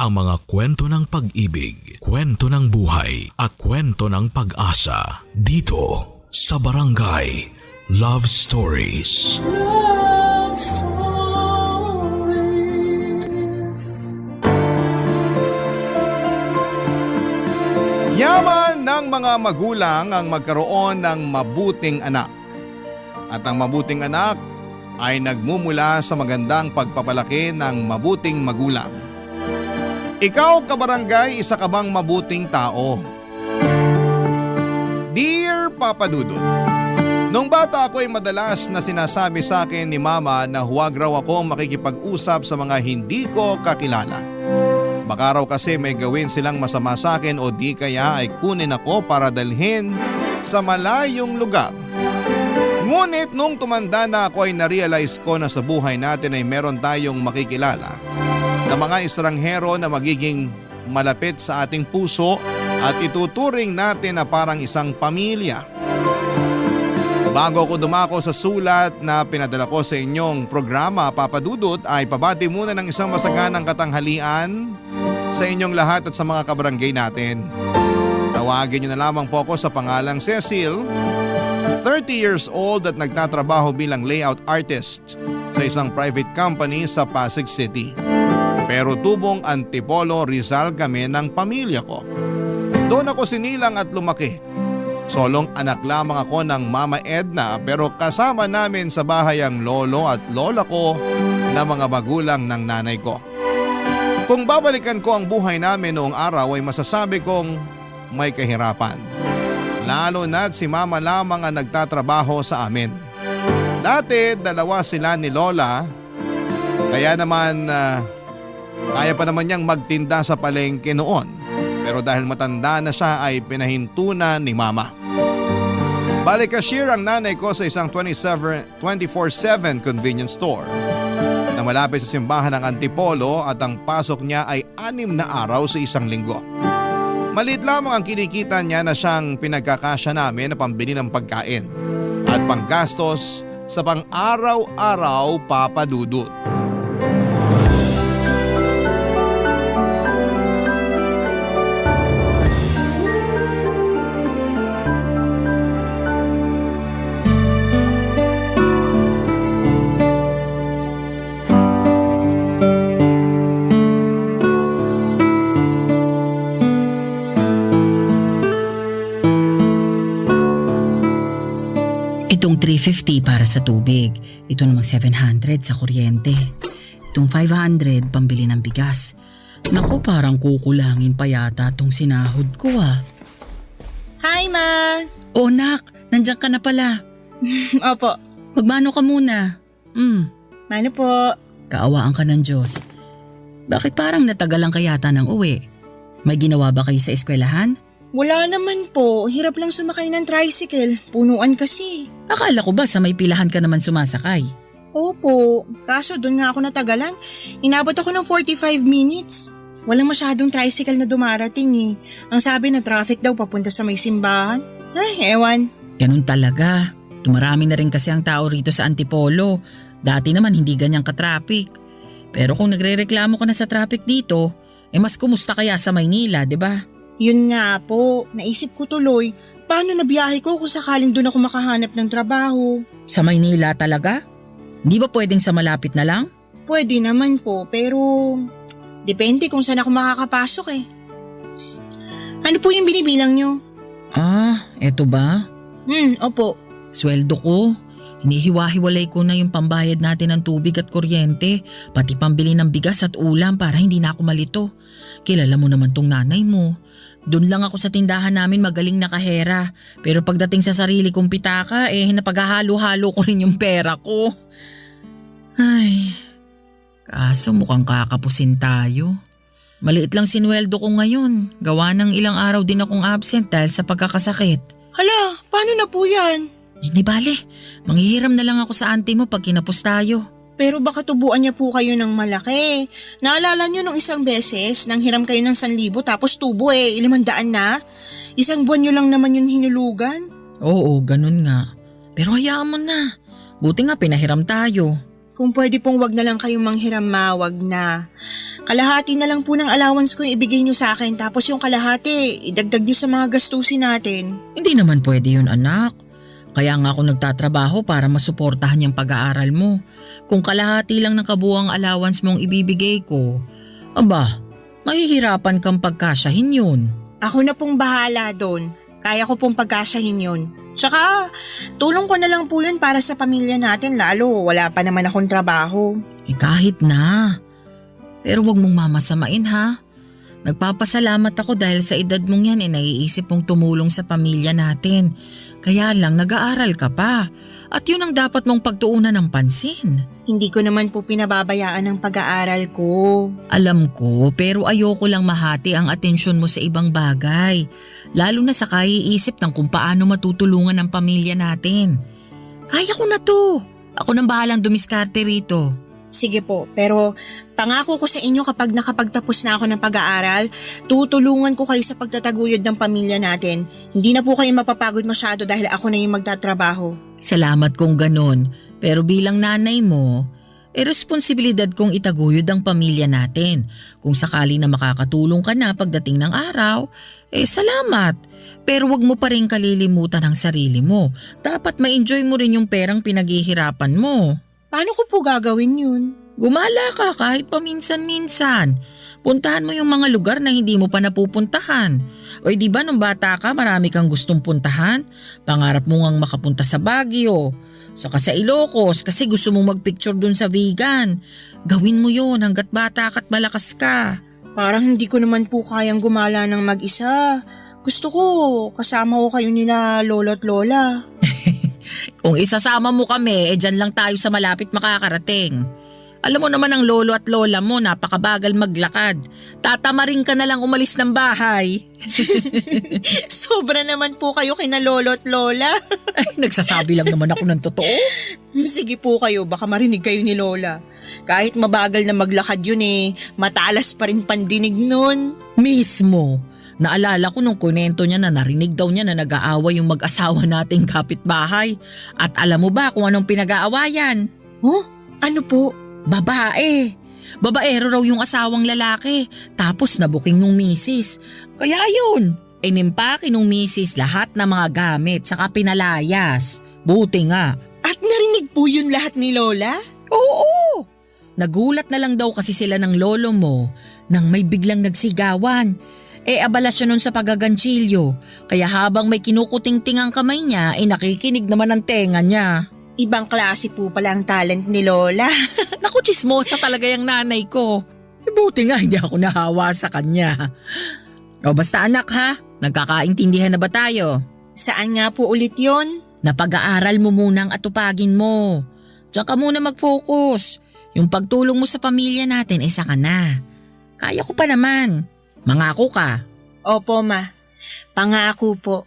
ang mga kwento ng pag-ibig, kwento ng buhay at kwento ng pag-asa dito sa Barangay Love Stories. Love Stories. Yaman ng mga magulang ang magkaroon ng mabuting anak. At ang mabuting anak ay nagmumula sa magandang pagpapalaki ng mabuting magulang. Ikaw, kabarangay, isa ka bang mabuting tao? Dear Papa Dudut, nung bata ako ay madalas na sinasabi sa akin ni Mama na huwag raw ako makikipag-usap sa mga hindi ko kakilala. Baka raw kasi may gawin silang masama sa akin o di kaya ay kunin ako para dalhin sa malayong lugar. Ngunit nung tumanda na ako ay narealize ko na sa buhay natin ay meron tayong makikilala na mga estranghero na magiging malapit sa ating puso at ituturing natin na parang isang pamilya. Bago ako dumako sa sulat na pinadala ko sa inyong programa, Papa Dudut, ay pabati muna ng isang masaganang katanghalian sa inyong lahat at sa mga kabarangay natin. Tawagin niyo na lamang po ako sa pangalang Cecil, 30 years old at nagtatrabaho bilang layout artist sa isang private company sa Pasig City. Pero tubong Antipolo, Rizal kami ng pamilya ko. Doon ako sinilang at lumaki. Solong anak lamang ako ng Mama Edna pero kasama namin sa bahay ang lolo at lola ko na mga magulang ng nanay ko. Kung babalikan ko ang buhay namin noong araw ay masasabi kong may kahirapan. Lalo na't si Mama lamang ang nagtatrabaho sa amin. Dati dalawa sila ni Lola, kaya naman kaya pa naman niyang magtinda sa palengke noon. Pero dahil matanda na siya ay pinahintunan ni Mama. Bali cashier ang nanay ko sa isang 24/7 convenience store na malapit sa simbahan ng Antipolo at ang pasok niya ay 6 na araw sa isang linggo. Maliit lamang ang kinikita niya na siyang pinagkakasya namin na pambili ng pagkain at panggastos sa pang-araw-araw, Papa Dudut. Itong 350 para sa tubig, ito namang 700 sa kuryente. Itong 500 pambili ng bigas. Naku, parang kukulangin pa yata tong sinahod ko ah. Hi, Ma! Oh nak, nandiyan ka na pala. Opo. Magmano ka muna. Mano po? Kaawaan ka ng Diyos. Bakit parang natagalan ka yata ng uwi? May ginawa ba kayo sa eskwelahan? Wala naman po. Hirap lang sumakay ng tricycle. Punuan kasi. Akala ko ba sa may pilahan ka naman sumasakay? Opo. Kaso doon nga ako natagalan. Inabot ako ng 45 minutes. Walang masyadong tricycle na dumarating eh. Ang sabi na traffic daw papunta sa may simbahan. Ay, ewan. Ganun talaga. Tumarami na rin kasi ang tao rito sa Antipolo. Dati naman hindi ganyang ka-traffic. Pero kung nagrereklamo ka na sa traffic dito, mas kumusta kaya sa Maynila, 'di ba? Yun nga po. Naisip ko tuloy. Paano na biyahe ko kung sakaling doon ako makahanap ng trabaho? Sa Maynila talaga? Di ba pwedeng sa malapit na lang? Pwede naman po, pero depende kung saan ako makakapasok eh. Ano po yung binibilang nyo? Eto ba? Opo. Sweldo ko. Hinihiwa-hiwalay ko na yung pambayad natin ng tubig at kuryente, pati pambili ng bigas at ulam para hindi na ako malito. Kilala mo naman tong nanay mo. Doon lang ako sa tindahan namin magaling na kahera. Pero pagdating sa sarili kong pitaka, napaghahalo-halo ko rin yung pera ko. Ay, kaso mukhang kakapusin tayo. Maliit lang sinweldo ko ngayon. Gawa ng ilang araw din akong absent dahil sa pagkakasakit. Hala, paano na po yan? Hindi bale, manghihiram na lang ako sa auntie mo pag kinapos tayo. Pero baka tubuan niya po kayo ng malaki. Naalala niyo nung isang beses, nang hiram kayo ng 1,000 tapos tubo 500 na? Isang buwan niyo lang naman yun hinulugan. Oo, ganun nga. Pero hayaan mo na. Buti nga pinahiram tayo. Kung pwede pong wag na lang kayong manghiram ma, wag na. Kalahati na lang po ng allowance ko yung ibigay nyo sa akin tapos yung kalahati, idagdag nyo sa mga gastusin natin. Hindi naman pwede yun, anak. Kaya nga ako nagtatrabaho para masuportahan yung pag-aaral mo. Kung kalahati lang ng kabuuang allowance mong ibibigay ko, aba, mahihirapan kang pagkasyahin yun. Ako na pong bahala doon. Kaya ko pong pagkasyahin yun. Tsaka, tulong ko na lang po yun para sa pamilya natin lalo wala pa naman akong trabaho. Kahit na. Pero wag mong mamasamain ha. Nagpapasalamat ako dahil sa edad mong yan naiisip mong tumulong sa pamilya natin. Kaya lang nag-aaral ka pa. At yun ang dapat mong pagtuunan ng pansin. Hindi ko naman po pinababayaan ang pag-aaral ko. Alam ko, pero ayoko lang mahati ang atensyon mo sa ibang bagay. Lalo na sa kaiisip ng kung paano matutulungan ang pamilya natin. Kaya ko na to. Ako nang bahalang dumiskarte rito. Sige po, pero pangako ko sa inyo kapag nakapagtapos na ako ng pag-aaral, tutulungan ko kayo sa pagtataguyod ng pamilya natin. Hindi na po kayo mapapagod masyado dahil ako na yung magtatrabaho. Salamat kung ganon. Pero bilang nanay mo, responsibilidad kong itaguyod ang pamilya natin. Kung sakali na makakatulong ka na pagdating ng araw, salamat. Pero wag mo pa rin kalilimutan ang sarili mo. Dapat ma-enjoy mo rin yung perang pinaghihirapan mo. Paano ko po gagawin yun? Gumala ka kahit paminsan-minsan. Puntahan mo yung mga lugar na hindi mo pa napupuntahan. O di ba nung bata ka marami kang gustong puntahan? Pangarap mo ngang makapunta sa Baguio, saka sa Ilocos kasi gusto mong magpicture dun sa vegan. Gawin mo yun hanggat bata ka at malakas ka. Parang hindi ko naman po kayang gumala ng mag-isa. Gusto ko kasama ko kayo nila lolo at lola. Kung isasama mo kami, dyan lang tayo sa malapit makakarating. Alam mo naman ang lolo at lola mo, napakabagal maglakad. Tatamarin ka na lang umalis ng bahay. Sobra naman po kayo kina lolo at lola. Ay, nagsasabi lang naman ako ng totoo. Sige po kayo, baka marinig kayo ni lola. Kahit mabagal na maglakad yun matalas pa rin pandinig nun. Mismo. Naalala ko nung kunento niya na narinig daw niya na nag-aaway yung mag-asawa nating kapitbahay. At alam mo ba kung anong pinag-aawayan? Oh? Ano po? Babae. Babaero raw yung asawang lalaki. Tapos nabuking nung misis. Kaya yun. Inimpake nung misis lahat ng mga gamit saka pinalayas. Buti nga. At narinig po yun lahat ni lola? Oo. Nagulat na lang daw kasi sila ng lolo mo nang may biglang nagsigawan. Abala siya nun sa pagaganchilyo. Kaya habang may kinukuting-ting ang kamay niya, nakikinig naman ang tenga niya. Ibang klase po pala ang talent ni lola. Naku, chismosa talaga yung nanay ko. Buti nga hindi ako nahawa sa kanya. O basta anak ha, nagkakaintindihan na ba tayo? Saan nga po ulit yon? Napag-aaral mo munang atupagin mo. Diyan ka muna mag-focus. Yung pagtulong mo sa pamilya natin, saka na. Kaya ko pa naman. Mangako ka. Opo ma, pangako po.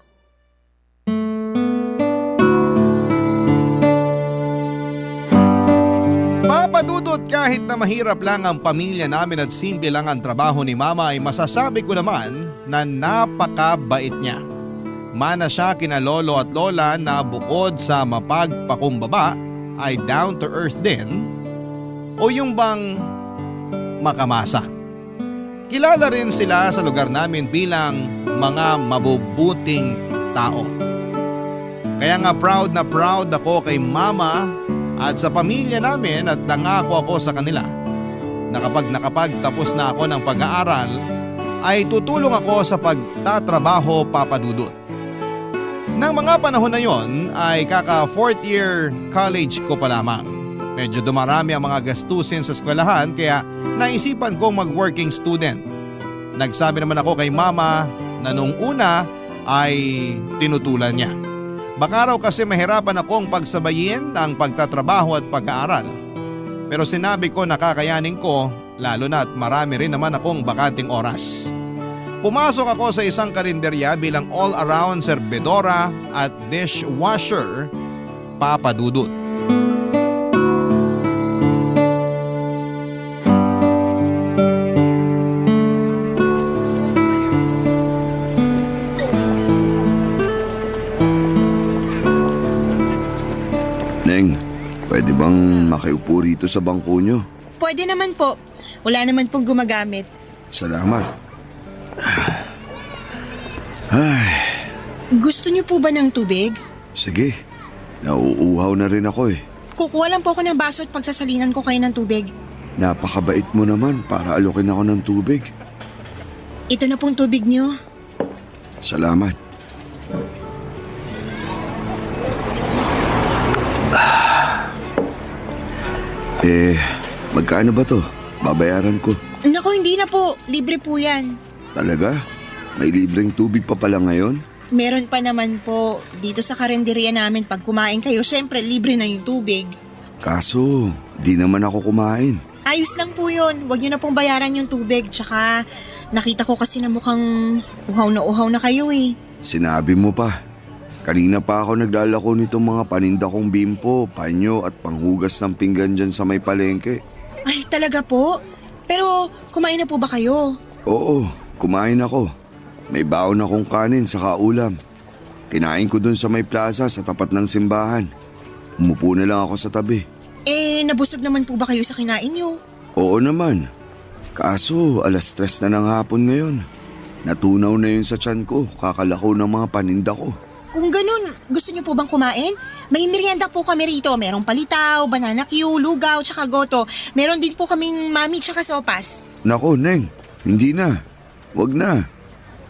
Papadudot kahit na mahirap lang ang pamilya namin at simple lang ang trabaho ni mama ay masasabi ko naman na napakabait niya. Mana siya kina lolo at lola na bukod sa mapagpakumbaba ay down to earth din o yung bang makamasa. Kilala rin sila sa lugar namin bilang mga mabubuting tao. Kaya nga proud na proud ako kay mama at sa pamilya namin at nangako ako sa kanila na kapag nakapagtapos na ako ng pag-aaral ay tutulong ako sa pagtatrabaho papadudot. Nang mga panahon na yon ay kaka 4th year college ko pa lamang. Medyo dumarami ang mga gastusin sa eskwelahan kaya naisipan kong mag-working student. Nagsabi naman ako kay mama na nung una ay tinutulan niya. Baka raw kasi mahirapan akong pagsabayin ang pagtatrabaho at pag-aaral. Pero sinabi ko na kakayanin ko lalo na at marami rin naman akong bakanting oras. Pumasok ako sa isang karinderya bilang all-around serbedora at dishwasher papadudot. Neng, pwede bang makiupo rito dito sa bangko nyo? Pwede naman po. Wala naman pong gumagamit. Salamat. Ay, Gusto niyo po ba ng tubig? sige. Nauuhaw na rin ako eh. Kukuha lang po ako ng baso at pagsasalinan ko kayo ng tubig. Napakabait mo naman para alokin ako ng tubig. Ito na pong tubig niyo. Salamat. Magkano ba to? Babayaran ko. Naku, hindi na po. Libre po yan. Talaga? May libreng tubig pa pala ngayon? Meron pa naman po. Dito sa karinderya namin, pag kumain kayo, syempre libre na yung tubig. Kaso, di naman ako kumain. Ayos lang po yun. Huwag niyo na pong bayaran yung tubig. Tsaka, nakita ko kasi na mukhang uhaw na kayo eh. Sinabi mo pa. Kanina pa ako naglalako nitong mga paninda kong bimpo, panyo at panghugas ng pinggan dyan sa may palengke. Ay, talaga po? Pero, kumain na po ba kayo? Oo, kumain ako. May baon akong kanin sa ulam. Kinain ko dun sa may plaza sa tapat ng simbahan. Umupo na lang ako sa tabi. Nabusog naman po ba kayo sa kinain niyo? Oo naman. Kaso, 3:00 na ng hapon ngayon. Natunaw na yun sa tiyan ko, kakalako ng mga paninda ko. Kung ganun, gusto niyo po bang kumain? May merienda po kami rito. Merong palitaw, banana Q, lugaw, tsaka goto. Meron din po kaming mami tsaka sopas. Nako, Neng, hindi na. Wag na.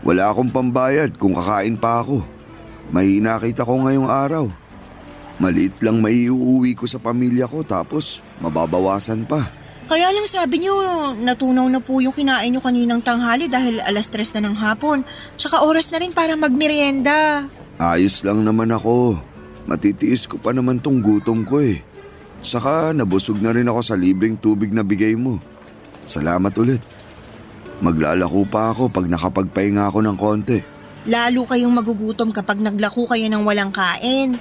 Wala akong pambayad kung kakain pa ako. Mahina kita ko ngayong araw. Maliit lang maiuwi ko sa pamilya ko tapos mababawasan pa. Kaya lang sabi niyo, natunaw na po yung kinain niyo kaninang tanghali dahil 3:00 na ng hapon. Tsaka oras na rin para magmerienda. Ayos lang naman ako. Matitiis ko pa naman tong gutom ko eh. Saka nabusog na rin ako sa libreng tubig na bigay mo. Salamat ulit. Maglalako pa ako pag nakapagpahinga ako ng konti. Lalo kayong magugutom kapag naglako kayo ng walang kain.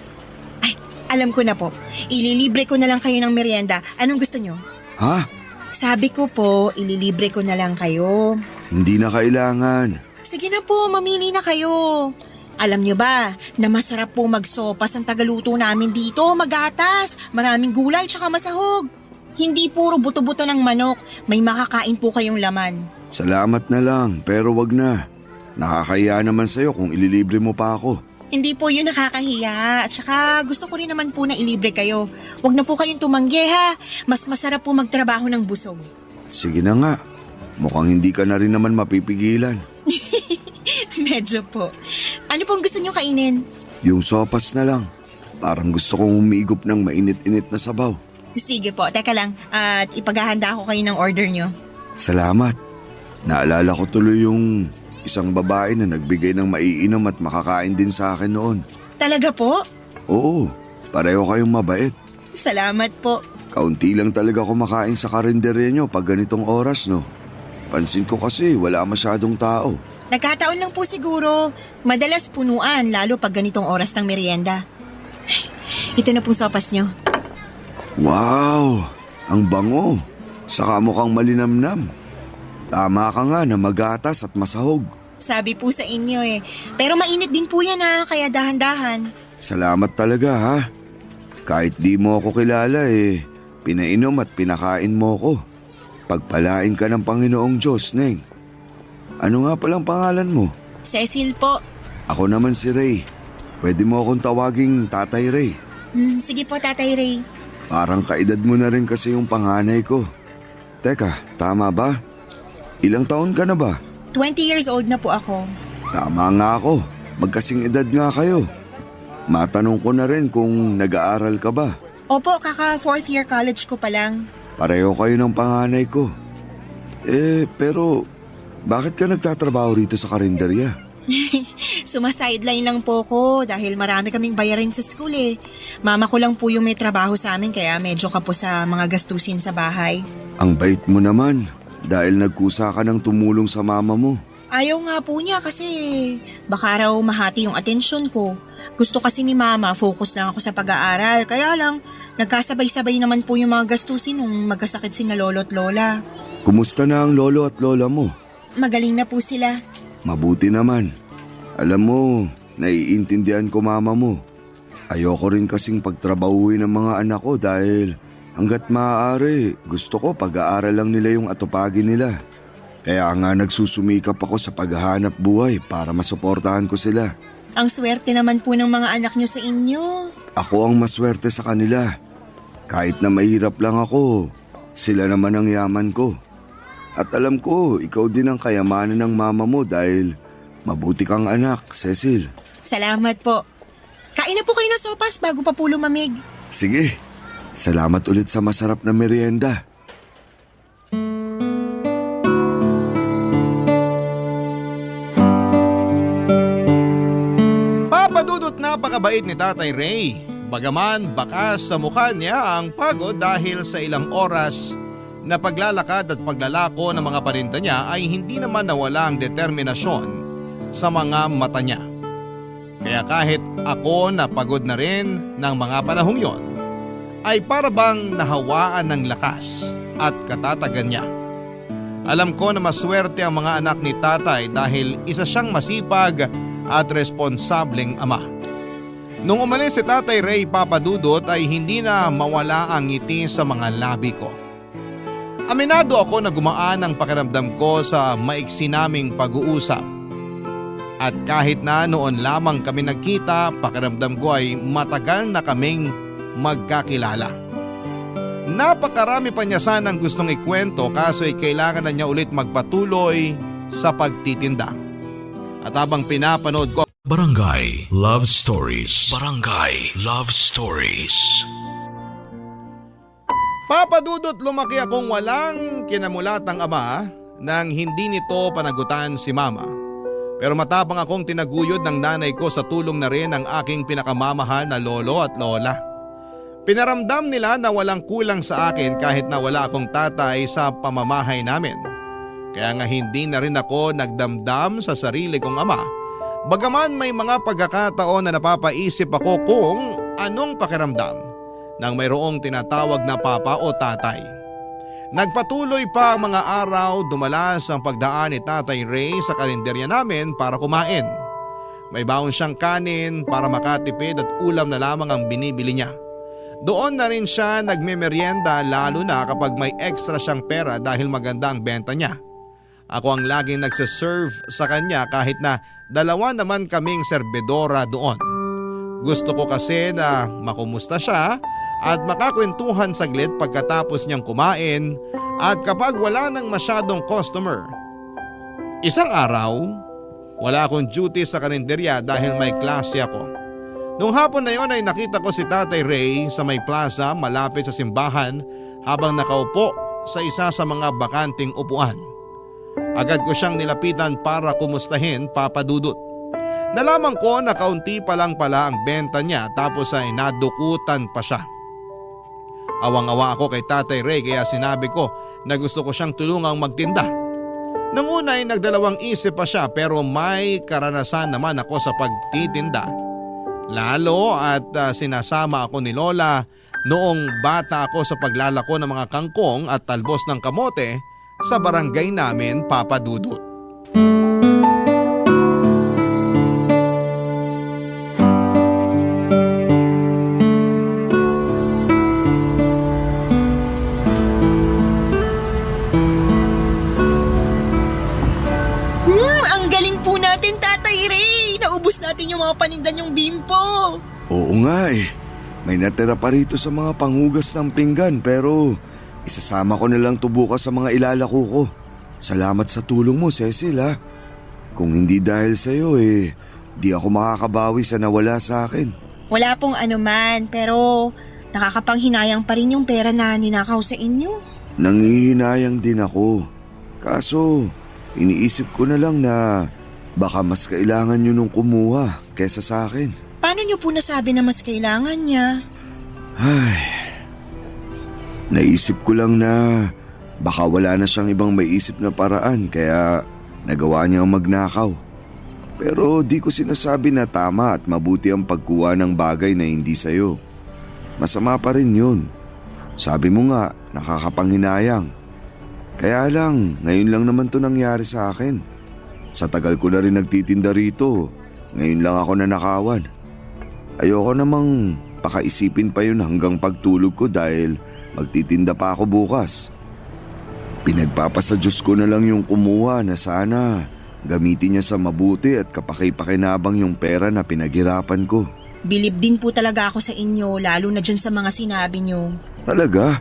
Ay, alam ko na po. Ililibre ko na lang kayo ng merienda. Anong gusto niyo? Ha? Sabi ko po, ililibre ko na lang kayo. Hindi na kailangan. Sige na po, mamili na kayo. Alam niyo ba na masarap po magsopas ang tagaluto namin dito, magatas, maraming gulay tsaka masahog. Hindi puro buto-buto ng manok, may makakain po kayong laman. Salamat na lang pero wag na. Nakakahiya naman sa'yo kung ililibre mo pa ako. Hindi po yun nakakahiya. At saka gusto ko rin naman po na ilibre kayo. Huwag na po kayong tumanggi ha. Mas masarap po magtrabaho ng busog. Sige na nga. Mukhang hindi ka na rin naman mapipigilan. Medyo po. Ano pong gusto nyo kainin? Yung sopas na lang. Parang gusto kong umigop ng mainit-init na sabaw. Sige po, teka lang. At ipaghahanda ko kayo ng order nyo. Salamat. Naalala ko tuloy yung isang babae na nagbigay ng maiinom at makakain din sa akin noon. Talaga po? Oo, pareho kayong mabait. Salamat po. Kaunti lang talaga kumakain sa karinderya nyo pag ganitong oras, no? Pansin ko kasi wala masyadong tao. Nagkataon lang po siguro. Madalas punuan, lalo pag ganitong oras ng merienda. Ito na pong sopas nyo. Wow! Ang bango! Saka mukhang malinamnam. Tama ka nga na magatas at masahog. Sabi po sa inyo eh. Pero mainit din po yan ha, kaya dahan-dahan. Salamat talaga ha. Kahit di mo ako kilala pinainom at pinakain mo ko. Pagpalain ka ng Panginoong Diyos, Neng. Ano nga palang pangalan mo? Cecil po. Ako naman si Ray. Pwede mo akong tawaging Tatay Ray. Sige po, Tatay Ray. Parang kaedad mo na rin kasi yung panganay ko. Teka, tama ba? Ilang taon ka na ba? 20 years old na po ako. Tama nga ako. Magkasing edad nga kayo. Matanong ko na rin kung nag-aaral ka ba? Opo, kaka 4th year college ko pa lang. Pareho kayo ng panganay ko. Pero bakit ka nagtatrabaho rito sa karinderya? Sumasideline lang po ko dahil marami kaming bayarin sa school eh. Mama ko lang po yung may trabaho sa amin kaya medyo kapos sa mga gastusin sa bahay. Ang bait mo naman dahil nagkusa ka ng tumulong sa mama mo. Ayaw nga po niya kasi baka raw mahati yung atensyon ko. Gusto kasi ni Mama focus lang ako sa pag-aaral kaya lang nagkasabay-sabay naman po yung mga gastusin nung magkasakit sina lolo at lola. Kumusta na ang lolo at lola mo? Magaling na po sila. Mabuti naman. Alam mo, naiintindihan ko mama mo. Ayoko rin kasing pagtrabahuin ng mga anak ko dahil Hanggat maaari, gusto ko pag-aaral lang nila yung atupagin nila. Kaya nga nagsusumikap ako sa paghahanap buhay para masuportahan ko sila. Ang swerte naman po ng mga anak nyo sa inyo. Ako ang maswerte sa kanila. Kahit na mahirap lang ako, sila naman ang yaman ko. At alam ko, ikaw din ang kayamanan ng mama mo dahil mabuti kang anak, Cecil. Salamat po. Kain na po kayo ng sopas bago pa po lumamig. Sige, salamat ulit sa masarap na merienda. Papadudot napakabait ni Tatay Ray. Bagaman bakas sa mukha niya ang pagod dahil sa ilang oras na paglalakad at paglalako ng mga paninda niya ay hindi naman nawala ang determinasyon sa mga mata niya. Kaya kahit ako na pagod na rin ng mga panahong yon, ay para bang nahawaan ng lakas at katatagan niya. Alam ko na maswerte ang mga anak ni Tatay dahil isa siyang masipag at responsableng ama. Nung umalis si Tatay Ray, Papadudot, ay hindi na mawala ang ngiti sa mga labi ko. Aminado ako na gumaan ang pakiramdam ko sa maiksi naming pag-uusap. At kahit na noon lamang kami nagkita, pakiramdam ko ay matagal na kaming magkakilala. Napakarami pa niya sanang gustong ikwento kaso ay kailangan na niya ulit magpatuloy sa pagtitinda. At habang pinapanood ko Barangay Love Stories. Barangay Love Stories. Papadudot, lumaki akong walang kinamulatang ama nang hindi nito panagutan si mama. Pero matapang akong tinaguyod ng nanay ko sa tulong na rin ng aking pinakamamahal na lolo at lola. Pinaramdam nila na walang kulang sa akin kahit na wala akong tatay sa pamamahay namin. Kaya nga hindi na rin ako nagdamdam sa sarili kong ama. Bagaman may mga pagkakataon na napapaisip ako kung anong pakiramdam nang mayroong tinatawag na papa o tatay. Nagpatuloy pa ang mga araw, dumalas ang pagdaan ni Tatay Ray sa kalendarya namin para kumain. May baon siyang kanin para makatipid at ulam na lamang ang binibili niya. Doon na rin siya nagmemeryenda lalo na kapag may extra siyang pera dahil maganda ang benta niya. Ako ang laging nagsiserve sa kanya kahit na dalawa naman kaming serbedora doon. Gusto ko kasi na makumusta siya at makakwentuhan saglit pagkatapos niyang kumain at kapag wala nang masyadong customer. Isang araw, wala akong duty sa kalendarya dahil may klase ako. Nung hapon na yon ay nakita ko si Tatay Ray sa may plaza malapit sa simbahan habang nakaupo sa isa sa mga bakanting upuan. Agad ko siyang nilapitan para kumustahin, Papadudot. Nalaman ko na kaunti pa lang pala ang benta niya tapos ay nadukutan pa siya. Awang-awa ako kay Tatay Ray kaya sinabi ko na gusto ko siyang tulungang magtinda. Nang una ay nagdalawang isip pa siya pero may karanasan naman ako sa pagtitinda. Lalo at sinasama ako ni Lola noong bata ako sa paglalako ng mga kangkong at talbos ng kamote sa barangay namin, Papadudot. Ang galing po natin, Tatay Ray. Naubos natin yung mga paninda niyong bimpo. Oo nga eh. May natira pa rito sa mga panghugas ng pinggan pero isasama ko na lang to bukas sa mga ilalako ko. Salamat sa tulong mo, Cecil ha. Kung hindi dahil sa'yo di ako makakabawi sa nawala sa akin. Wala pong anuman pero nakakapanghinayang pa rin yung pera na ninakaw sa inyo. Nangihinayang din ako. Kaso iniisip ko na lang na baka mas kailangan nyo nung kumuha kesa sa akin. Paano niyo po nasabi na mas kailangan niya? Ay, naisip ko lang na baka wala na siyang ibang maiisip na paraan kaya nagawa niyang magnakaw. Pero di ko sinasabi na tama at mabuti ang pagkuha ng bagay na hindi sayo. Masama pa rin yun. Sabi mo nga, nakakapanghinayang. Kaya lang, ngayon lang naman to nangyari sa akin. Sa tagal ko na rin nagtitinda rito, ngayon lang ako nanakawan. Ayoko namang pakaisipin pa yun hanggang pagtulog ko dahil magtitinda pa ako bukas. Pinagpapasa Diyos ko na lang yung kumuha na sana gamitin niya sa mabuti at kapaki-pakinabang yung pera na pinaghirapan ko. Bilib din po talaga ako sa inyo, lalo na dyan sa mga sinabi nyo. Talaga?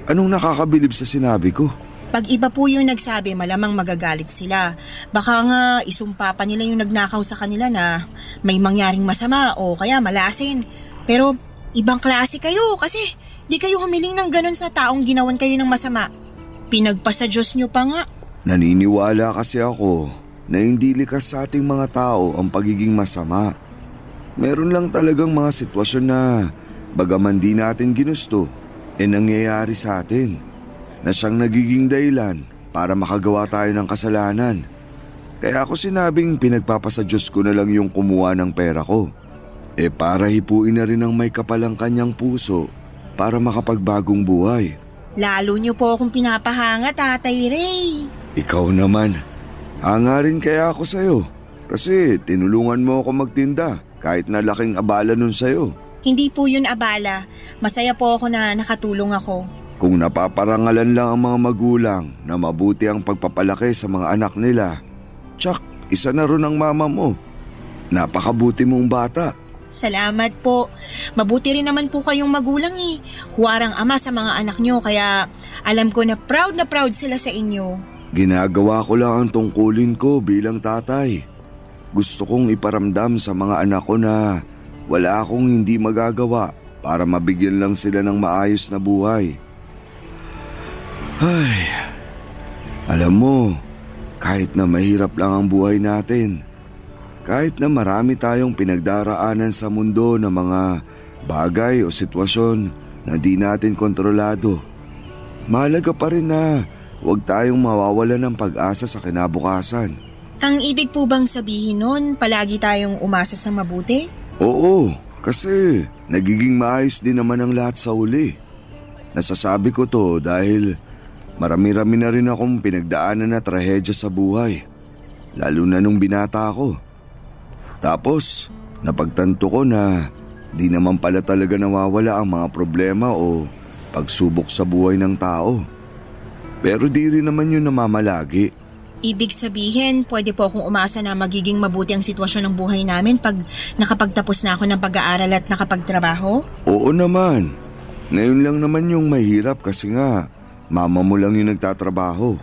Anong nakakabilib sa sinabi ko? Pag iba po yung nagsabi, malamang magagalit sila. Baka nga isumpa pa nila yung nagnakaw sa kanila na may mangyaring masama o kaya malasin. Pero ibang klase kayo kasi di kayo humiling ng ganun sa taong ginawan kayo ng masama. Pinagpasa Diyos nyo pa nga. Naniniwala kasi ako na hindi likas sa ating mga tao ang pagiging masama. Meron lang talagang mga sitwasyon na bagaman di natin ginusto, nangyayari sa atin na siyang nagiging dahilan para makagawa tayo ng kasalanan. Kaya ako sinabing pinagpapasa Diyos ko na lang yung kumuha ng pera ko. Para hipuin na rin ang may kapalang kanyang puso para makapagbagong buhay. Lalo nyo po akong pinapahanga, Tatay Ray. Ikaw naman, hanga rin kaya ako sa'yo kasi tinulungan mo ako magtinda. Kahit na laking abala nun sa'yo. Hindi po yun abala. Masaya po ako na nakatulong ako. Kung napaparangalan lang ang mga magulang na mabuti ang pagpapalaki sa mga anak nila, tsak, isa na ron ang mama mo. Napakabuti mong bata. Salamat po. Mabuti rin naman po kayong magulang eh. Huwarang ama sa mga anak nyo kaya alam ko na proud sila sa inyo. Ginagawa ko lang ang tungkulin ko bilang tatay. Gusto kong iparamdam sa mga anak ko na wala akong hindi magagawa para mabigyan lang sila ng maayos na buhay. Ay, alam mo, kahit na mahirap lang ang buhay natin, kahit na marami tayong pinagdaraanan sa mundo ng mga bagay o sitwasyon na di natin kontrolado, mahalaga pa rin na huwag tayong mawawalan ng pag-asa sa kinabukasan. Ang ibig po bang sabihin nun, palagi tayong umasa sa mabuti? Oo, kasi nagiging maayos din naman ang lahat sa uli. Nasasabi ko to dahil marami-rami na rin akong pinagdaanan na trahedya sa buhay, lalo na nung binata ako. Tapos, napagtanto ko na di naman pala talaga nawawala ang mga problema o pagsubok sa buhay ng tao. Pero di rin naman yun namamalagi. Ibig sabihin, pwede po akong umasa na magiging mabuti ang sitwasyon ng buhay namin pag nakapagtapos na ako ng pag-aaral at nakapagtrabaho? Oo naman. Ngayon lang naman yung mahirap kasi nga mama mo lang yung nagtatrabaho.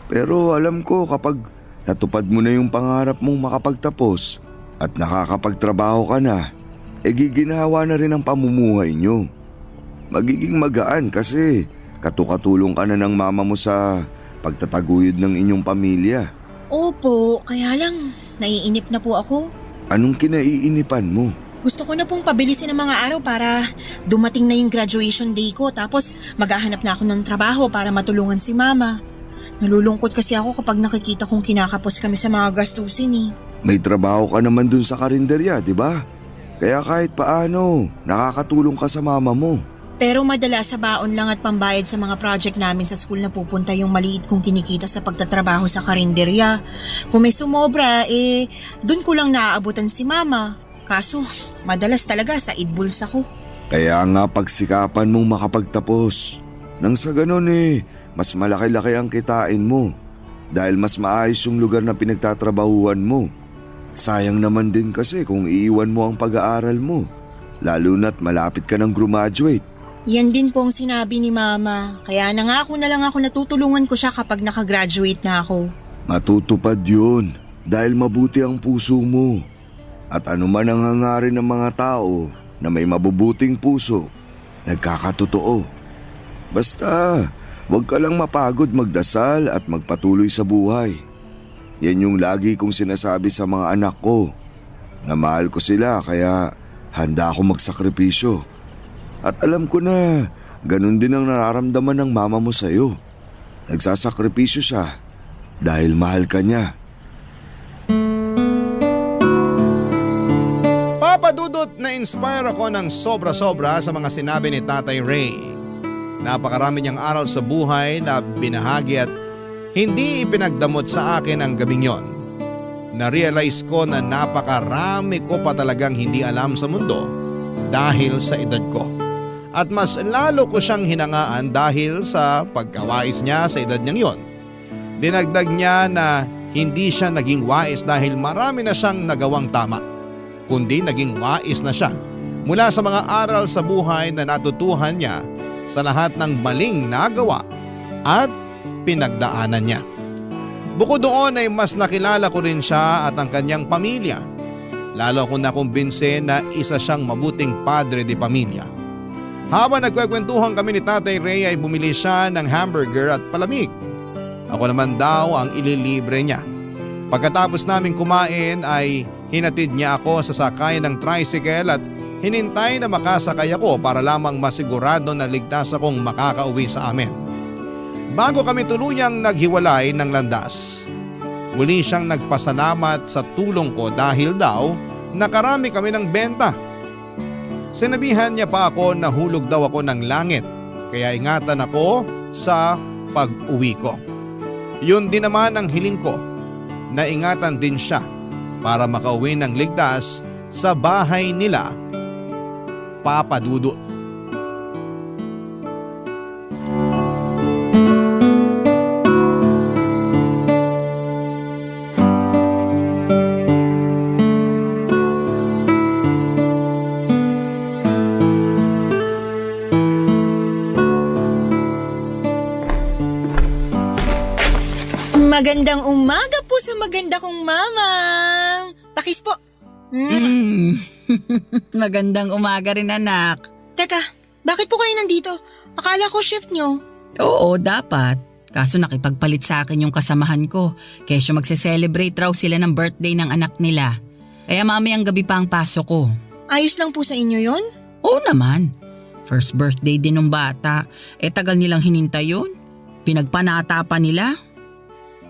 Pero alam ko kapag natupad mo na yung pangarap mong makapagtapos at nakakapagtrabaho ka na, giginhawa na rin ang pamumuhay nyo. Magiging magaan kasi katukatulong ka na ng mama mo sa pagtataguyod ng inyong pamilya. Opo, kaya lang, naiinip na po ako. Anong kinaiinipan mo? Gusto ko na pong pabilisin ang mga araw para dumating na yung graduation day ko tapos maghahanap na ako ng trabaho para matulungan si mama. Nalulungkot kasi ako kapag nakikita kong kinakapos kami sa mga gastusin eh. May trabaho ka naman dun sa karinderya, di ba? Kaya kahit paano, nakakatulong ka sa mama mo. Pero madalas sa baon lang at pambayad sa mga project namin sa school na pupunta yung maliit kong kinikita sa pagtatrabaho sa karinderya. Kung may sumobra, dun ko lang naaabutan si mama. Kaso, madalas talaga sa idbuls ako. Kaya nga pagsikapan mong makapagtapos. Nang sa ganun mas malaki-laki ang kitain mo. Dahil mas maayos yung lugar na pinagtatrabahuan mo. Sayang naman din kasi kung iiwan mo ang pag-aaral mo. Lalo na't malapit ka ng graduate. Yan din po ang sinabi ni mama. Kaya nangako na lang ako na tutulungan ko siya kapag nakagraduate na ako. Matutupad yun dahil mabuti ang puso mo. At anuman ang hangarin ng mga tao na may mabubuting puso, nagkakatotoo. Basta, huwag ka lang mapagod magdasal at magpatuloy sa buhay. Yan yung lagi kong sinasabi sa mga anak ko. Na mahal ko sila kaya handa ako magsakripisyo. At alam ko na ganun din ang nararamdaman ng mama mo sa'yo. Nagsasakripisyo siya dahil mahal ka niya. Papadudot na inspire ako ng sobra-sobra sa mga sinabi ni Tatay Ray. Napakarami niyang aral sa buhay na binahagi at hindi ipinagdamot sa akin ang gabing yon. Na-realize ko na napakarami ko pa talagang hindi alam sa mundo dahil sa edad ko. At mas lalo ko siyang hinangaan dahil sa pagkawais niya sa edad niyang yon. Dinagdag niya na hindi siya naging wais dahil marami na siyang nagawang tama, kundi naging wais na siya mula sa mga aral sa buhay na natutuhan niya sa lahat ng maling nagawa at pinagdaanan niya. Bukod doon ay mas nakilala ko rin siya at ang kanyang pamilya. Lalo akong nakumbinse na isa siyang mabuting padre de pamilya. Habang nagkwekwentuhan kami ni Tatay Ray ay bumili siya ng hamburger at palamig. Ako naman daw ang ililibre niya. Pagkatapos namin kumain ay hinatid niya ako sa sakayan ng tricycle at hinintay na makasakay ako para lamang masigurado na ligtas akong makakauwi sa amin. Bago kami tuluyang naghiwalay ng landas, muli siyang nagpasalamat sa tulong ko dahil daw nakarami kami ng benta. Sinabihan niya pa ako na hulog daw ako ng langit, kaya ingatan ako sa pag-uwi ko. Yun din naman ang hiling ko, na ingatan din siya para makauwi ng ligtas sa bahay nila, Papa Dudut. Magandang umaga po sa maganda kong mama. Pakis po. Magandang umaga rin, anak. Teka, bakit po kayo nandito? Akala ko shift nyo. Oo, dapat. Kaso nakipagpalit sa akin yung kasamahan ko. Kesyo magse-celebrate raw sila ng birthday ng anak nila. Kaya mamayang gabi pa ang pasok ko. Ayos lang po sa inyo yon? Oo naman. First birthday din ng bata. Tagal nilang hinintay yun. Pinagpanata pa nila.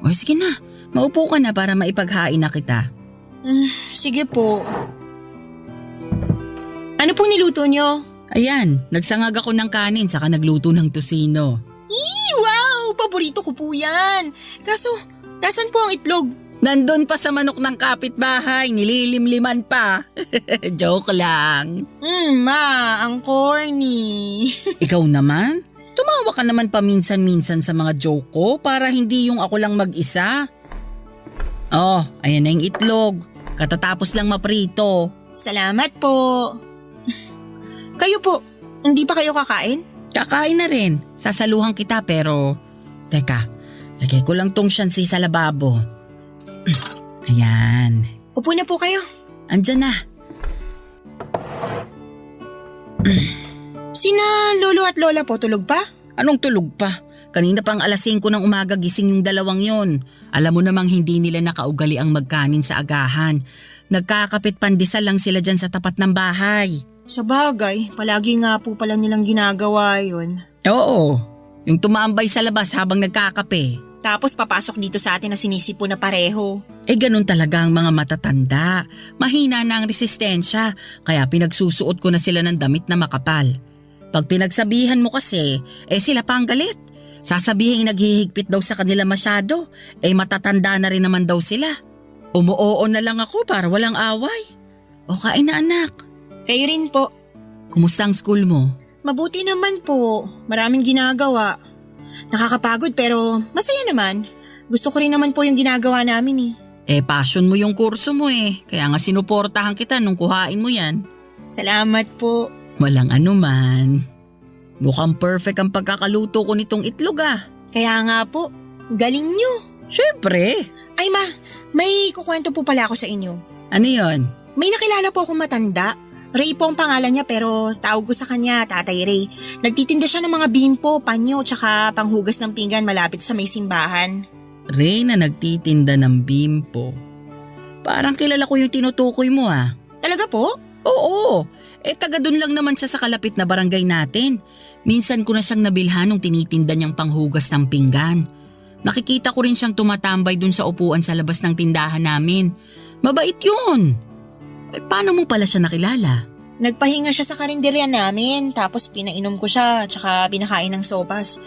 O sige na, maupo ka na para maipaghain na kita. Sige po. Ano pong niluto nyo? Ayan, nagsangag ako ng kanin saka nagluto ng tosino. Wow! Paborito ko po yan. Kaso, nasan po ang itlog? Nandun pa sa manok ng kapitbahay, nililimliman pa. Joke lang. Ma, ang corny. Ikaw naman? Tumawa ka naman paminsan-minsan sa mga joke ko para hindi yung ako lang mag-isa. Oh, ayan na yung itlog. Katatapos lang maprito. Salamat po. Kayo po, hindi pa kayo kakain? Kakain na rin. Sasaluhan kita pero… Teka, lagay ko lang tong syansi sa lababo. Ayan. Upo na po kayo. Andyan na. Sina lolo at lola po tulog pa? Anong tulog pa? Kanina pang alas 5 ng umaga gising yung dalawang yon. Alam mo namang hindi nila nakaugali ang magkanin sa agahan. Nagkakapit pandesal lang sila dyan sa tapat ng bahay. Sa bagay, palagi nga po pala nilang ginagawa yun. Oo, yung tumambay sa labas habang nagkakape. Tapos papasok dito sa atin na sinisipo na pareho. Ganun talaga ang mga matatanda. Mahina na ang resistensya, kaya pinagsusuot ko na sila ng damit na makapal. Pag pinagsabihan mo kasi, sila pa ang galit. Sasabihin naghihigpit daw sa kanila masyado, matatanda na rin naman daw sila. Umuoo na lang ako para walang away. O kain na anak. Kayo rin po. Kumusta ang school mo? Mabuti naman po. Maraming ginagawa. Nakakapagod pero masaya naman. Gusto ko rin naman po yung ginagawa namin . Passion mo yung kurso mo . Kaya nga sinuportahan kita nung kuhain mo yan. Salamat po. Walang anuman. Mukhang perfect ang pagkakaluto ko nitong itlog . Kaya nga po, galing nyo. Syempre. Ay ma, may kukwento po pala ako sa inyo. Ano yon? May nakilala po akong matanda. Ray po ang pangalan niya pero tawag ko sa kanya Tatay Ray. Nagtitinda siya ng mga bimpo, panyo, tsaka panghugas ng pinggan malapit sa may simbahan. Ray na nagtitinda ng bimpo. Parang kilala ko yung tinutukoy mo . Talaga po? Oo. Taga dun lang naman siya sa kalapit na barangay natin. Minsan ko na siyang nabilhan nung tinitinda niyang panghugas ng pinggan. Nakikita ko rin siyang tumatambay dun sa upuan sa labas ng tindahan namin. Mabait yun. Paano mo pala siya nakilala? Nagpahinga siya sa karinderya namin tapos pinainom ko siya tsaka pinakain ng sopas.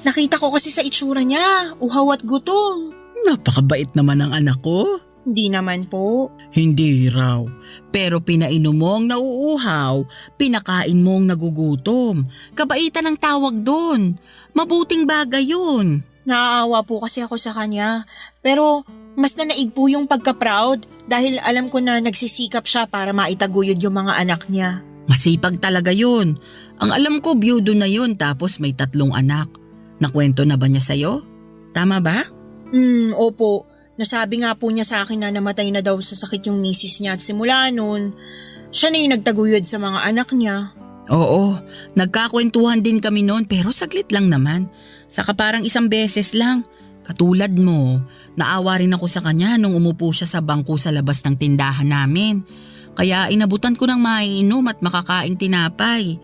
Nakita ko kasi sa itsura niya, uhaw at gutom. Napakabait naman ang anak ko. Hindi naman po. Hindi raw. Pero pinainom mo ang nauuhaw, pinakain mo ang nagugutom. Kabaitan ang tawag doon. Mabuting bagay yun. Naaawa po kasi ako sa kanya. Pero mas nanaig po yung pagka-proud dahil alam ko na nagsisikap siya para maitaguyod yung mga anak niya. Masipag talaga yun. Ang alam ko, byudo na yun tapos may 3 anak. Nakwento na ba niya sa'yo? Tama ba? Opo. Nasabi nga po niya sa akin na namatay na daw sa sakit yung misis niya at simula noon, siya na yung nagtaguyod sa mga anak niya. Oo, nagkakwentuhan din kami noon pero saglit lang naman. Saka parang 1 beses lang. Katulad mo, naawa rin ako sa kanya nung umupo siya sa bangko sa labas ng tindahan namin. Kaya inabutan ko ng maiinom at makakaing tinapay.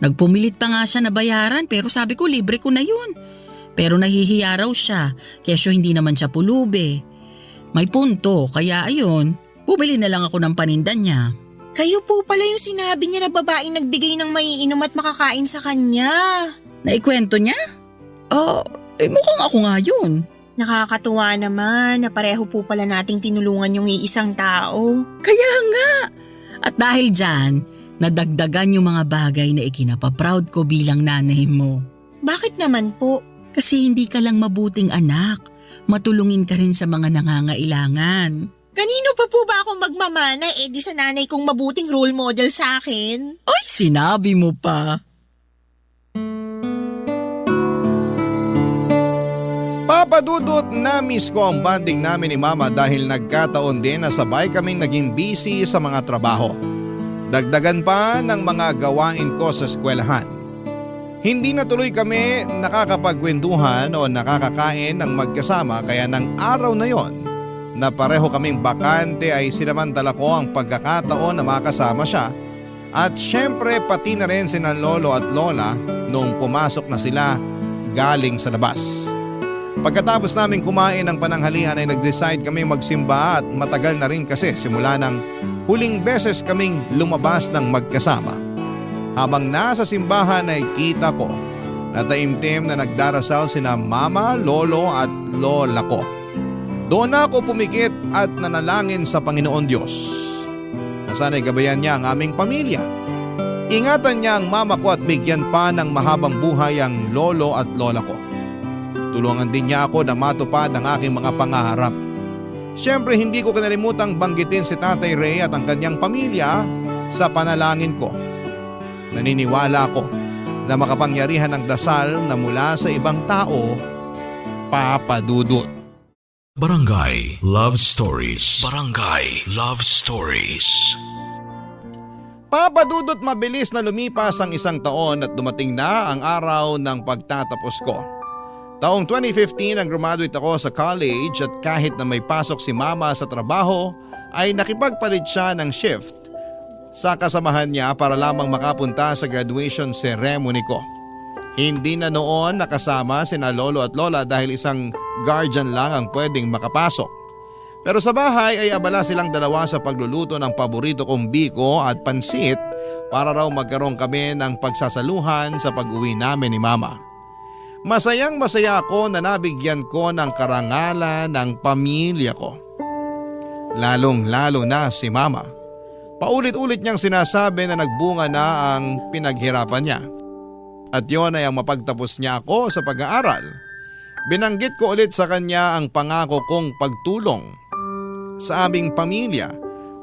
Nagpumilit pa nga siya na bayaran pero sabi ko libre ko na yun. Pero nahihiya raw siya, kesyo hindi naman siya pulubi. May punto, kaya ayun, bumili na lang ako ng paninda niya. Kayo po pala yung sinabi niya na babaeng nagbigay ng maiinom at makakain sa kanya. Naikwento niya? Mukhang ako nga yun. Nakakatuwa naman na pareho po pala nating tinulungan yung iisang tao. Kaya nga. At dahil dyan, nadagdagan yung mga bagay na ikinapaproud ko bilang nanay mo. Bakit naman po? Kasi hindi ka lang mabuting anak. Matulungin ka rin sa mga nangangailangan. Kanino pa po ba ako magmamana di sa nanay kong mabuting role model sa akin? Ay, sinabi mo pa. Papadudot, na-miss ko ang bonding namin ni Mama dahil nagkataon din na sabay kaming naging busy sa mga trabaho. Dagdagan pa ng mga gawain ko sa eskwelahan. Hindi na tuloy kami nakakapagkwentuhan o nakakakain ng magkasama kaya ng araw na yon na pareho kaming bakante ay sinamantala ko ang pagkakataon na makasama siya at syempre pati na rin sina lolo at lola nung pumasok na sila galing sa labas. Pagkatapos namin kumain ng pananghalian ay nag-decide kami magsimba at matagal na rin kasi simula ng huling beses kaming lumabas ng magkasama. Habang nasa simbahan ay kita ko na taimtim na nagdarasal sina mama, lolo at lola ko. Doon ako pumikit at nanalangin sa Panginoon Diyos na sana'y gabayan niya ang aming pamilya. Ingatan niya ang mama ko at bigyan pa ng mahabang buhay ang lolo at lola ko. Tulungan din niya ako na matupad ang aking mga pangarap. Siyempre hindi ko kinalimutang banggitin si Tatay Ray at ang kanyang pamilya sa panalangin ko. Naniniwala ako na makapangyarihan ng dasal na mula sa ibang tao, Papadudot. Barangay Love Stories. Barangay Love Stories. Papadudot, mabilis na lumipas ang 1 taon at dumating na ang araw ng pagtatapos ko. Taong 2015 ang graduate ako sa college at kahit na may pasok si Mama sa trabaho ay nakipagpalit siya ng shift sa kasamahan niya para lamang makapunta sa graduation ceremony ko. Hindi na noon nakasama sina lolo at lola dahil isang guardian lang ang pwedeng makapasok. Pero sa bahay ay abala silang dalawa sa pagluluto ng paborito kong biko at pansit para raw magkaroon kami ng pagsasaluhan sa pag-uwi namin ni Mama. Masayang masaya ako na nabigyan ko ng karangalan ng pamilya ko. Lalong-lalo na si Mama. Paulit-ulit niyang sinasabi na nagbunga na ang pinaghirapan niya. At yon ay ang mapagtapos niya ako sa pag-aaral. Binanggit ko ulit sa kanya ang pangako kong pagtulong sa aming pamilya.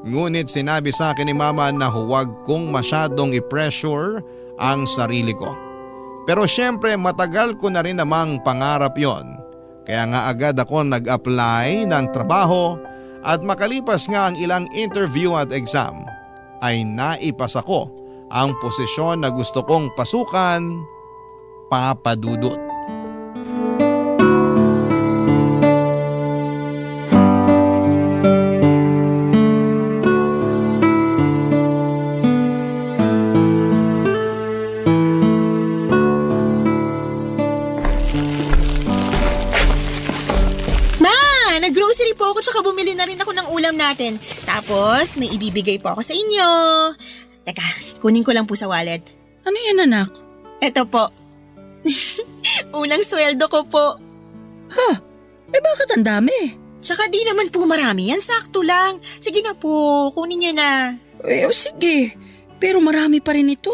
Ngunit sinabi sa akin ni Mama na huwag kong masyadong i-pressure ang sarili ko. Pero syempre matagal ko na rin namang pangarap yon. Kaya nga agad ako nag-apply ng trabaho at makalipas nga ang ilang interview at exam ay naipasa ko ang posisyon na gusto kong pasukan, Papadudot. Nag-grocery po ako tsaka bumili na rin ako ng ulam natin. Tapos may ibibigay po ako sa inyo. Teka, kunin ko lang po sa wallet. Ano yan, anak? Eto po. Unang sweldo ko po. Bakit ang dami? Tsaka di naman po marami yan, sakto lang. Sige na po, kunin niyo na. Sige. Pero marami pa rin ito.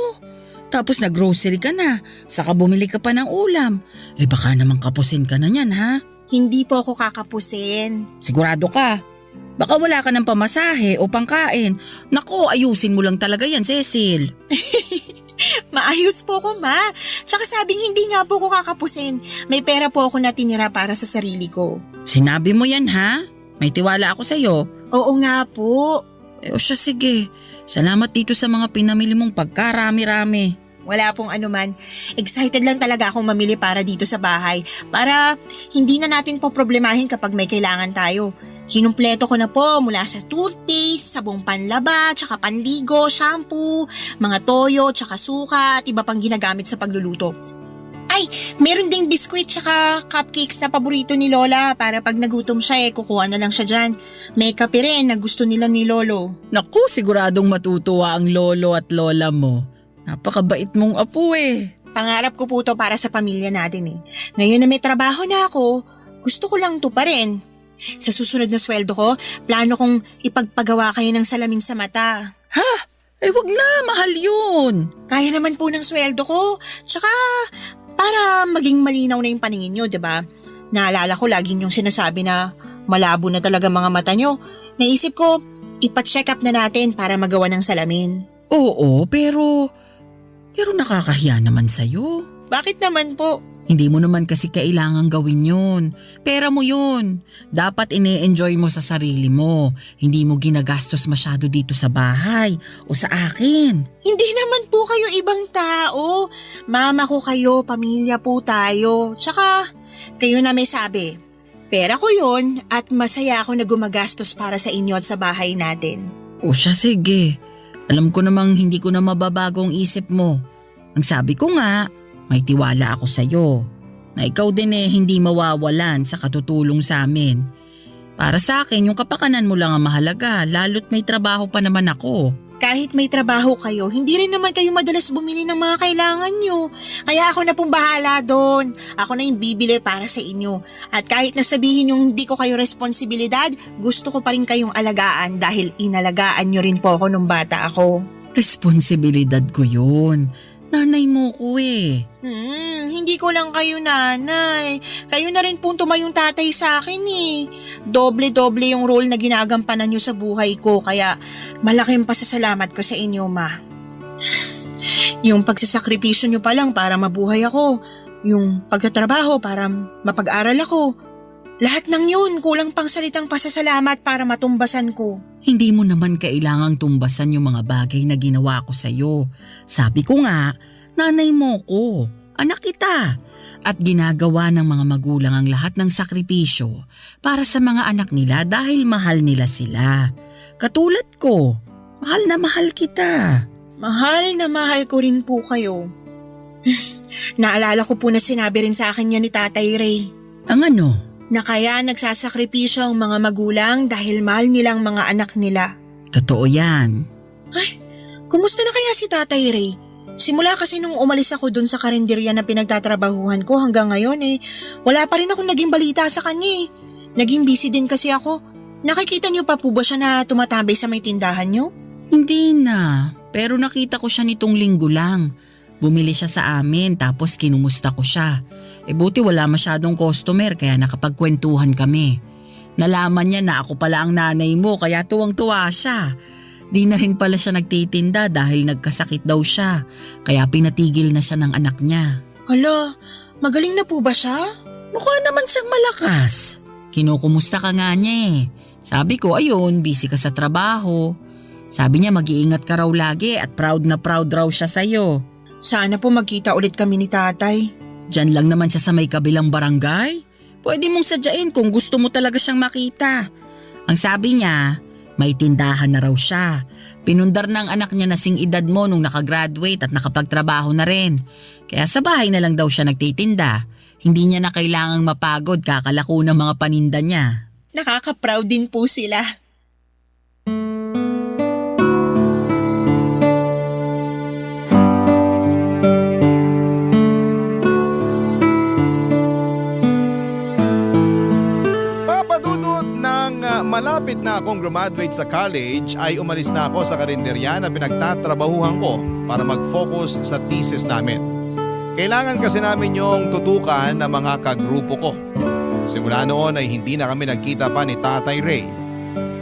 Tapos nag-grocery ka na, saka bumili ka pa ng ulam. Baka naman kapusin ka na niyan, ha? Hindi po ako kakapusin. Sigurado ka? Baka wala ka ng pamasahe o pangkain. Nako, ayusin mo lang talaga yan, Cecil. Maayos po ko, ma. Tsaka sabing hindi nga po ko kakapusin. May pera po ako na tinira para sa sarili ko. Sinabi mo yan, ha? May tiwala ako sa'yo. Oo nga po. O siya, sige. Salamat dito sa mga pinamili mong pagkarami-rami. Wala pong anuman. Excited lang talaga akong mamili para dito sa bahay. Para hindi na natin po problemahin kapag may kailangan tayo. Kinumpleto ko na po mula sa toothpaste, sabong panlaba, tsaka panligo, shampoo, mga toyo, tsaka suka at iba pang ginagamit sa pagluluto. Ay, meron ding biskwit tsaka cupcakes na paborito ni Lola para pag nagutom siya kukuha na lang siya dyan. May kape rin na gusto nila ni Lolo. Naku, siguradong matutuwa ang lolo at lola mo. Napakabait mong apo Pangarap ko po to para sa pamilya natin Ngayon na may trabaho na ako, gusto ko lang to pa rin. Sa susunod na sweldo ko, plano kong ipagpagawa kayo ng salamin sa mata. Ha? Wag na, mahal yun. Kaya naman po ng sweldo ko. Tsaka, para maging malinaw na yung paningin nyo, diba? Naalala ko lagi yung sinasabi na malabo na talaga mga mata nyo. Naisip ko, ipa-check up na natin para magawa ng salamin. Oo, pero nakakahiya naman sa'yo. Bakit naman po? Hindi mo naman kasi kailangang gawin yun. Pera mo yun. Dapat ine-enjoy mo sa sarili mo. Hindi mo ginagastos masyado dito sa bahay o sa akin. Hindi naman po kayo ibang tao. Mama ko kayo, pamilya po tayo. Tsaka, kayo na may sabi. Pera ko yun at masaya ako na gumagastos para sa inyo at sa bahay natin. O siya, sige. Alam ko namang hindi ko na mababago ang isip mo. Ang sabi ko nga, may tiwala ako sa'yo. Na ikaw din hindi mawawalan sa katutulong sa amin. Para sa akin, yung kapakanan mo lang ang mahalaga, lalo't may trabaho pa naman ako. Kahit may trabaho kayo, hindi rin naman kayo madalas bumili ng mga kailangan nyo. Kaya ako na pong bahala doon. Ako na yung bibili para sa inyo. At kahit nasabihin yung hindi ko kayo responsibilidad, gusto ko pa rin kayong alagaan dahil inalagaan nyo rin po ako nung bata ako. Responsibilidad ko yun. Nanay mo ko Hindi ko lang kayo nanay. Kayo na rin po tumayong tatay sa akin Doble-doble yung role na ginagampanan nyo sa buhay ko kaya malaking pasasalamat ko sa inyo, ma. Yung pagsasakripisyo nyo pa lang para mabuhay ako. Yung pagtatrabaho para mapag-aral ako. Lahat ng yun kulang pang salitang pasasalamat para matumbasan ko. Hindi mo naman kailangang tumbasan yung mga bagay na ginawa ko sa'yo. Sabi ko nga, nanay mo ko, anak kita. At ginagawa ng mga magulang ang lahat ng sakripisyo para sa mga anak nila dahil mahal nila sila. Katulad ko, mahal na mahal kita. Mahal na mahal ko rin po kayo. Naalala ko po na sinabi rin sa akin yan ni Tatay Ray. Ang ano? Na kaya nagsasakripisyo ang mga magulang dahil mahal nilang mga anak nila. Totoo yan. Ay, kumusta na kaya si Tatay Ray? Simula kasi nung umalis ako dun sa karinderya na pinagtatrabahuhan ko hanggang ngayon wala pa rin akong naging balita sa kanya Naging busy din kasi ako. Nakikita niyo pa po ba siya na tumatambay sa may tindahan niyo? Hindi na, pero nakita ko siya nitong linggo lang. Bumili siya sa amin tapos kinumusta ko siya. Buti wala masyadong customer kaya nakapagkwentuhan kami. Nalaman niya na ako pala ang nanay mo kaya tuwang-tuwa siya. Di na rin pala siya nagtitinda dahil nagkasakit daw siya. Kaya pinatigil na siya ng anak niya. Hala, magaling na po ba siya? Mukha naman siyang malakas. Kinukumusta ka nga niya Sabi ko ayun, busy ka sa trabaho. Sabi niya mag-iingat ka raw lagi at proud na proud raw siya sa'yo. Sana po magkita ulit kami ni Tatay. Diyan lang naman siya sa may kabilang barangay. Pwede mong sadyain kung gusto mo talaga siyang makita. Ang sabi niya, may tindahan na raw siya. Pinundar ng anak niya na sing edad mo nung nakagraduate at nakapagtrabaho na rin. Kaya sa bahay na lang daw siya nagtitinda. Hindi niya na kailangang mapagod kakalako ng mga paninda niya. Nakaka-proud din po sila. malapit na akong graduate sa college ay umalis na ako sa karinderya na pinagtatrabahuhan ko para mag-focus sa thesis namin. Kailangan kasi namin yung tutukan ng mga kagrupo ko. Simula noon ay hindi na kami nagkita pa ni Tatay Ray.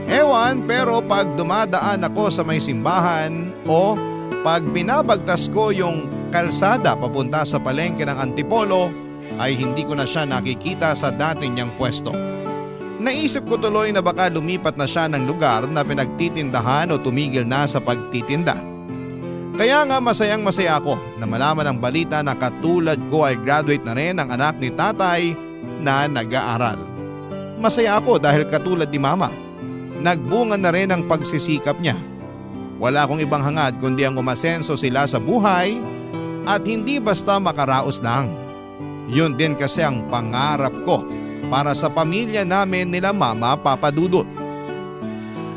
Ewan, pero pag dumadaan ako sa may simbahan o pag binabagtas ko yung kalsada papunta sa palengke ng Antipolo ay hindi ko na siya nakikita sa dati niyang pwesto. Naisip ko tuloy na baka lumipat na siya ng lugar na pinagtitindahan o tumigil na sa pagtitinda. Kaya nga masayang-masaya ako na malaman ang balita na katulad ko ay graduate na rin ang anak ni tatay na nag-aaral. Masaya ako dahil katulad ni mama, nagbunga na rin ang pagsisikap niya. Wala akong ibang hangad kundi ang umasenso sila sa buhay at hindi basta makaraos lang. Yun din kasi ang pangarap ko para sa pamilya namin nila Mama Papa Dudut.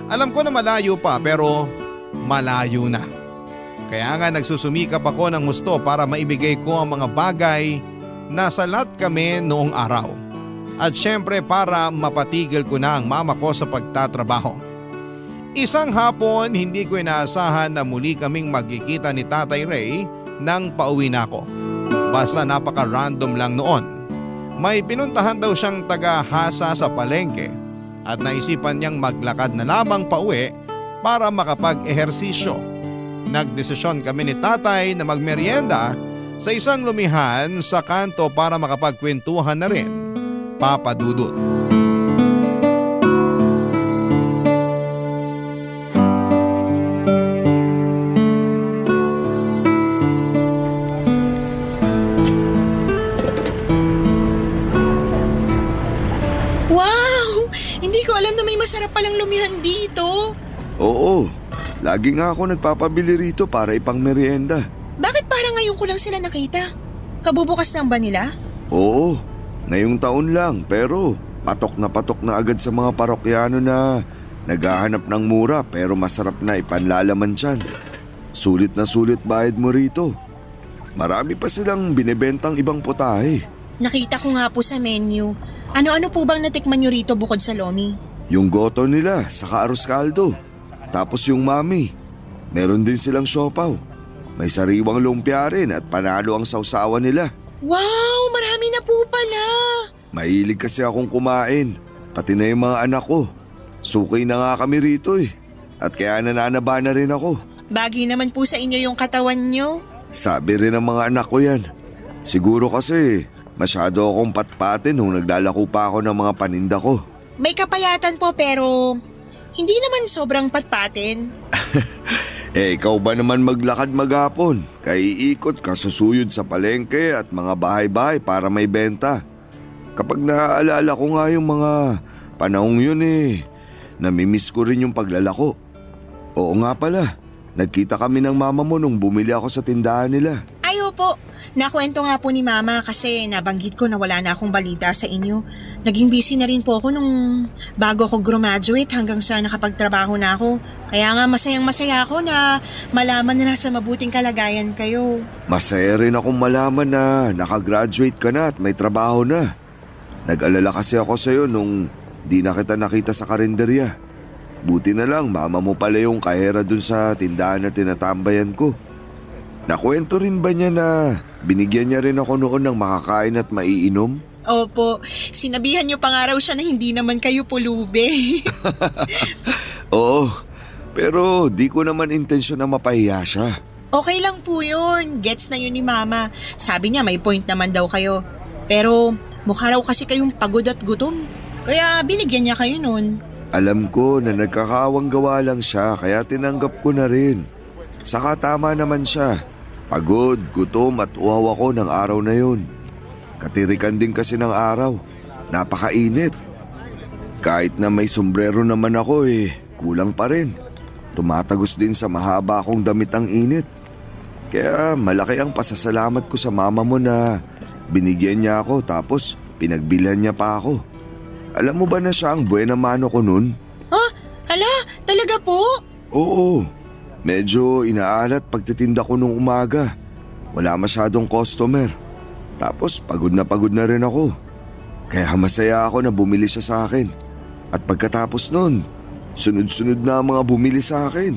Alam ko na malayo pa pero malayo na. Kaya nga nagsusumikap ako ng gusto para maibigay ko ang mga bagay na salat kami noong araw. At syempre para mapatigil ko na ang mama ko sa pagtatrabaho. Isang hapon hindi ko inaasahan na muli kaming magkikita ni Tatay Ray nang pauwi na ako. Basta napaka-random lang noon. May pinuntahan daw siyang taga-hasa sa palengke at naisipan niyang maglakad na lamang pauwi para makapag-ehersisyo. Nagdesisyon kami ni tatay na magmeryenda sa isang lumihan sa kanto para makapagkwentuhan na rin, Papa Dudut. Masarap palang lumihan dito. Oo, lagi nga ako nagpapabili rito para ipang merienda. Bakit parang ngayon ko lang sila nakita? Kabubukas lang ba nila? Oo, ngayong taon lang pero patok na agad sa mga parokyano na naghahanap ng mura pero masarap na ipanlalaman dyan. Sulit na sulit bayad mo rito. Marami pa silang binibentang ibang putahe. Nakita ko nga po sa menu. Ano-ano po bang natikman nyo rito bukod sa lomi? Yung goto nila, saka arroz caldo. Tapos yung mami. Meron din silang siopaw. May sariwang lumpia rin at panalo ang sausawan nila. Wow, marami na po pala. Mahilig kasi akong kumain. Pati na yung mga anak ko. Suki na nga kami rito eh. At kaya nananaba na rin ako. Bagay naman po sa inyo yung katawan nyo. Sabi rin ng mga anak ko yan. Siguro kasi masyado akong patpatin nung naglalako pa ako ng mga paninda ko. May kapayatan po pero hindi naman sobrang patpatin. Ikaw ba naman maglakad maghapon? Kaiikot ka susuyod sa palengke at mga bahay-bahay para may benta. Kapag naaalala ko nga yung mga panahong yun namimiss ko rin yung paglalako. Oo nga pala, nagkita kami ng mama mo nung bumili ako sa tindahan nila. Ay opo, nakwento nga po ni mama kasi nabanggit ko na wala na akong balita sa inyo. Naging busy na rin po ako nung bago ako graduate hanggang sa nakapagtrabaho na ako. Kaya nga masayang-masaya ako na malaman na nasa mabuting kalagayan kayo. Masaya rin akong malaman na nakagraduate ka na at may trabaho na. Nag-alala kasi ako sa'yo nung di na kita nakita sa karinderya. Buti na lang mama mo pala yung kahera dun sa tindahan na tinatambayan ko. Nakwento rin ba niya na binigyan niya rin ako noon ng makakain at maiinom? Opo, sinabihan niyo pa nga raw siya na hindi naman kayo pulube. Oo, pero di ko naman intensyon na mapahiya siya. Okay lang po yun, gets na yun ni mama. Sabi niya may point naman daw kayo. Pero mukha raw kasi kayong pagod at gutom. Kaya binigyan niya kayo nun. Alam ko na nagkakawang gawa lang siya kaya tinanggap ko na rin. Saka tama naman siya. Pagod, gutom at uhaw ako ng araw na yun. Katirikan din kasi ng araw. Napakainit. Kahit na may sombrero naman ako kulang pa rin. Tumatagos din sa mahaba akong damit ang init. Kaya malaki ang pasasalamat ko sa mama mo na binigyan niya ako tapos pinagbilhan niya pa ako. Alam mo ba na siya ang buena mano ko nun? Hala, talaga po? Oo. Medyo inaalat pagtitinda ko nung umaga. Wala masyadong customer. Tapos pagod na rin ako. Kaya masaya ako na bumili siya sa akin. At pagkatapos nun, Sunod-sunod na ang mga bumili sa akin.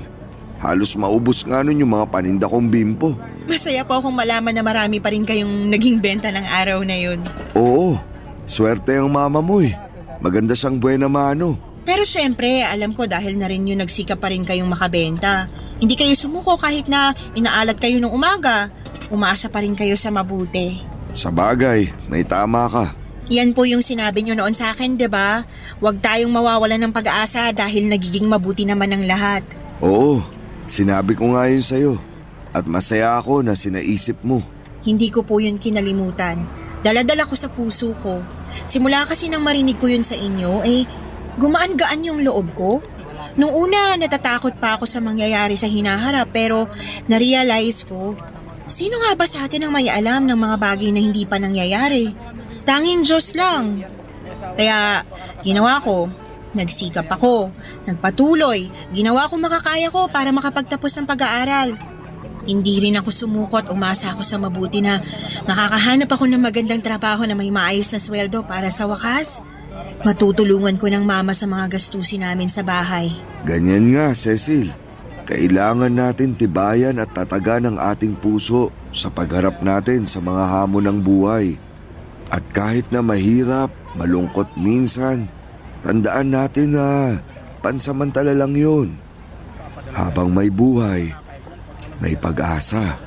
Halos maubos nga nun yung mga paninda kong bimpo. Masaya po akong malaman na marami pa rin kayong naging benta ng araw na yun. Oo, swerte ang mama mo eh. Maganda siyang buena mano. Pero syempre, alam ko dahil na rin yung nagsikap pa rin kayong makabenta. Hindi kayo sumuko kahit na inaalat kayo nung umaga. Umaasa pa rin kayo sa mabuti. Sa bagay, may tama ka. Yan po yung sinabi nyo noon sa akin, 'di ba? Huwag tayong mawawalan ng pag-asa dahil nagiging mabuti naman ang lahat. Oo, sinabi ko nga yun sa'yo. At masaya ako na sinaisip mo. Hindi ko po yun kinalimutan. Dala-dala ko sa puso ko. Simula kasi nang marinig ko yun sa inyo, gumaan-gaan yung loob ko. Nung una, natatakot pa ako sa mangyayari sa hinaharap pero na-realize ko, sino nga ba sa atin ang may alam ng mga bagay na hindi pa nangyayari? Tanging Diyos lang. Kaya ginawa ko, nagsikap ako, nagpatuloy, ginawa ko makakaya ko para makapagtapos ng pag-aaral. Hindi rin ako sumuko at umasa ako sa mabuti na makakahanap ako ng magandang trabaho na may maayos na sweldo para sa wakas. Matutulungan ko ng mama sa mga gastusin namin sa bahay. Ganyan nga, Cecil. Kailangan natin tibayan at tatagan ang ating puso sa pagharap natin sa mga hamon ng buhay. At kahit na mahirap, malungkot minsan, tandaan natin na pansamantala lang yun. Habang may buhay, may pag-asa.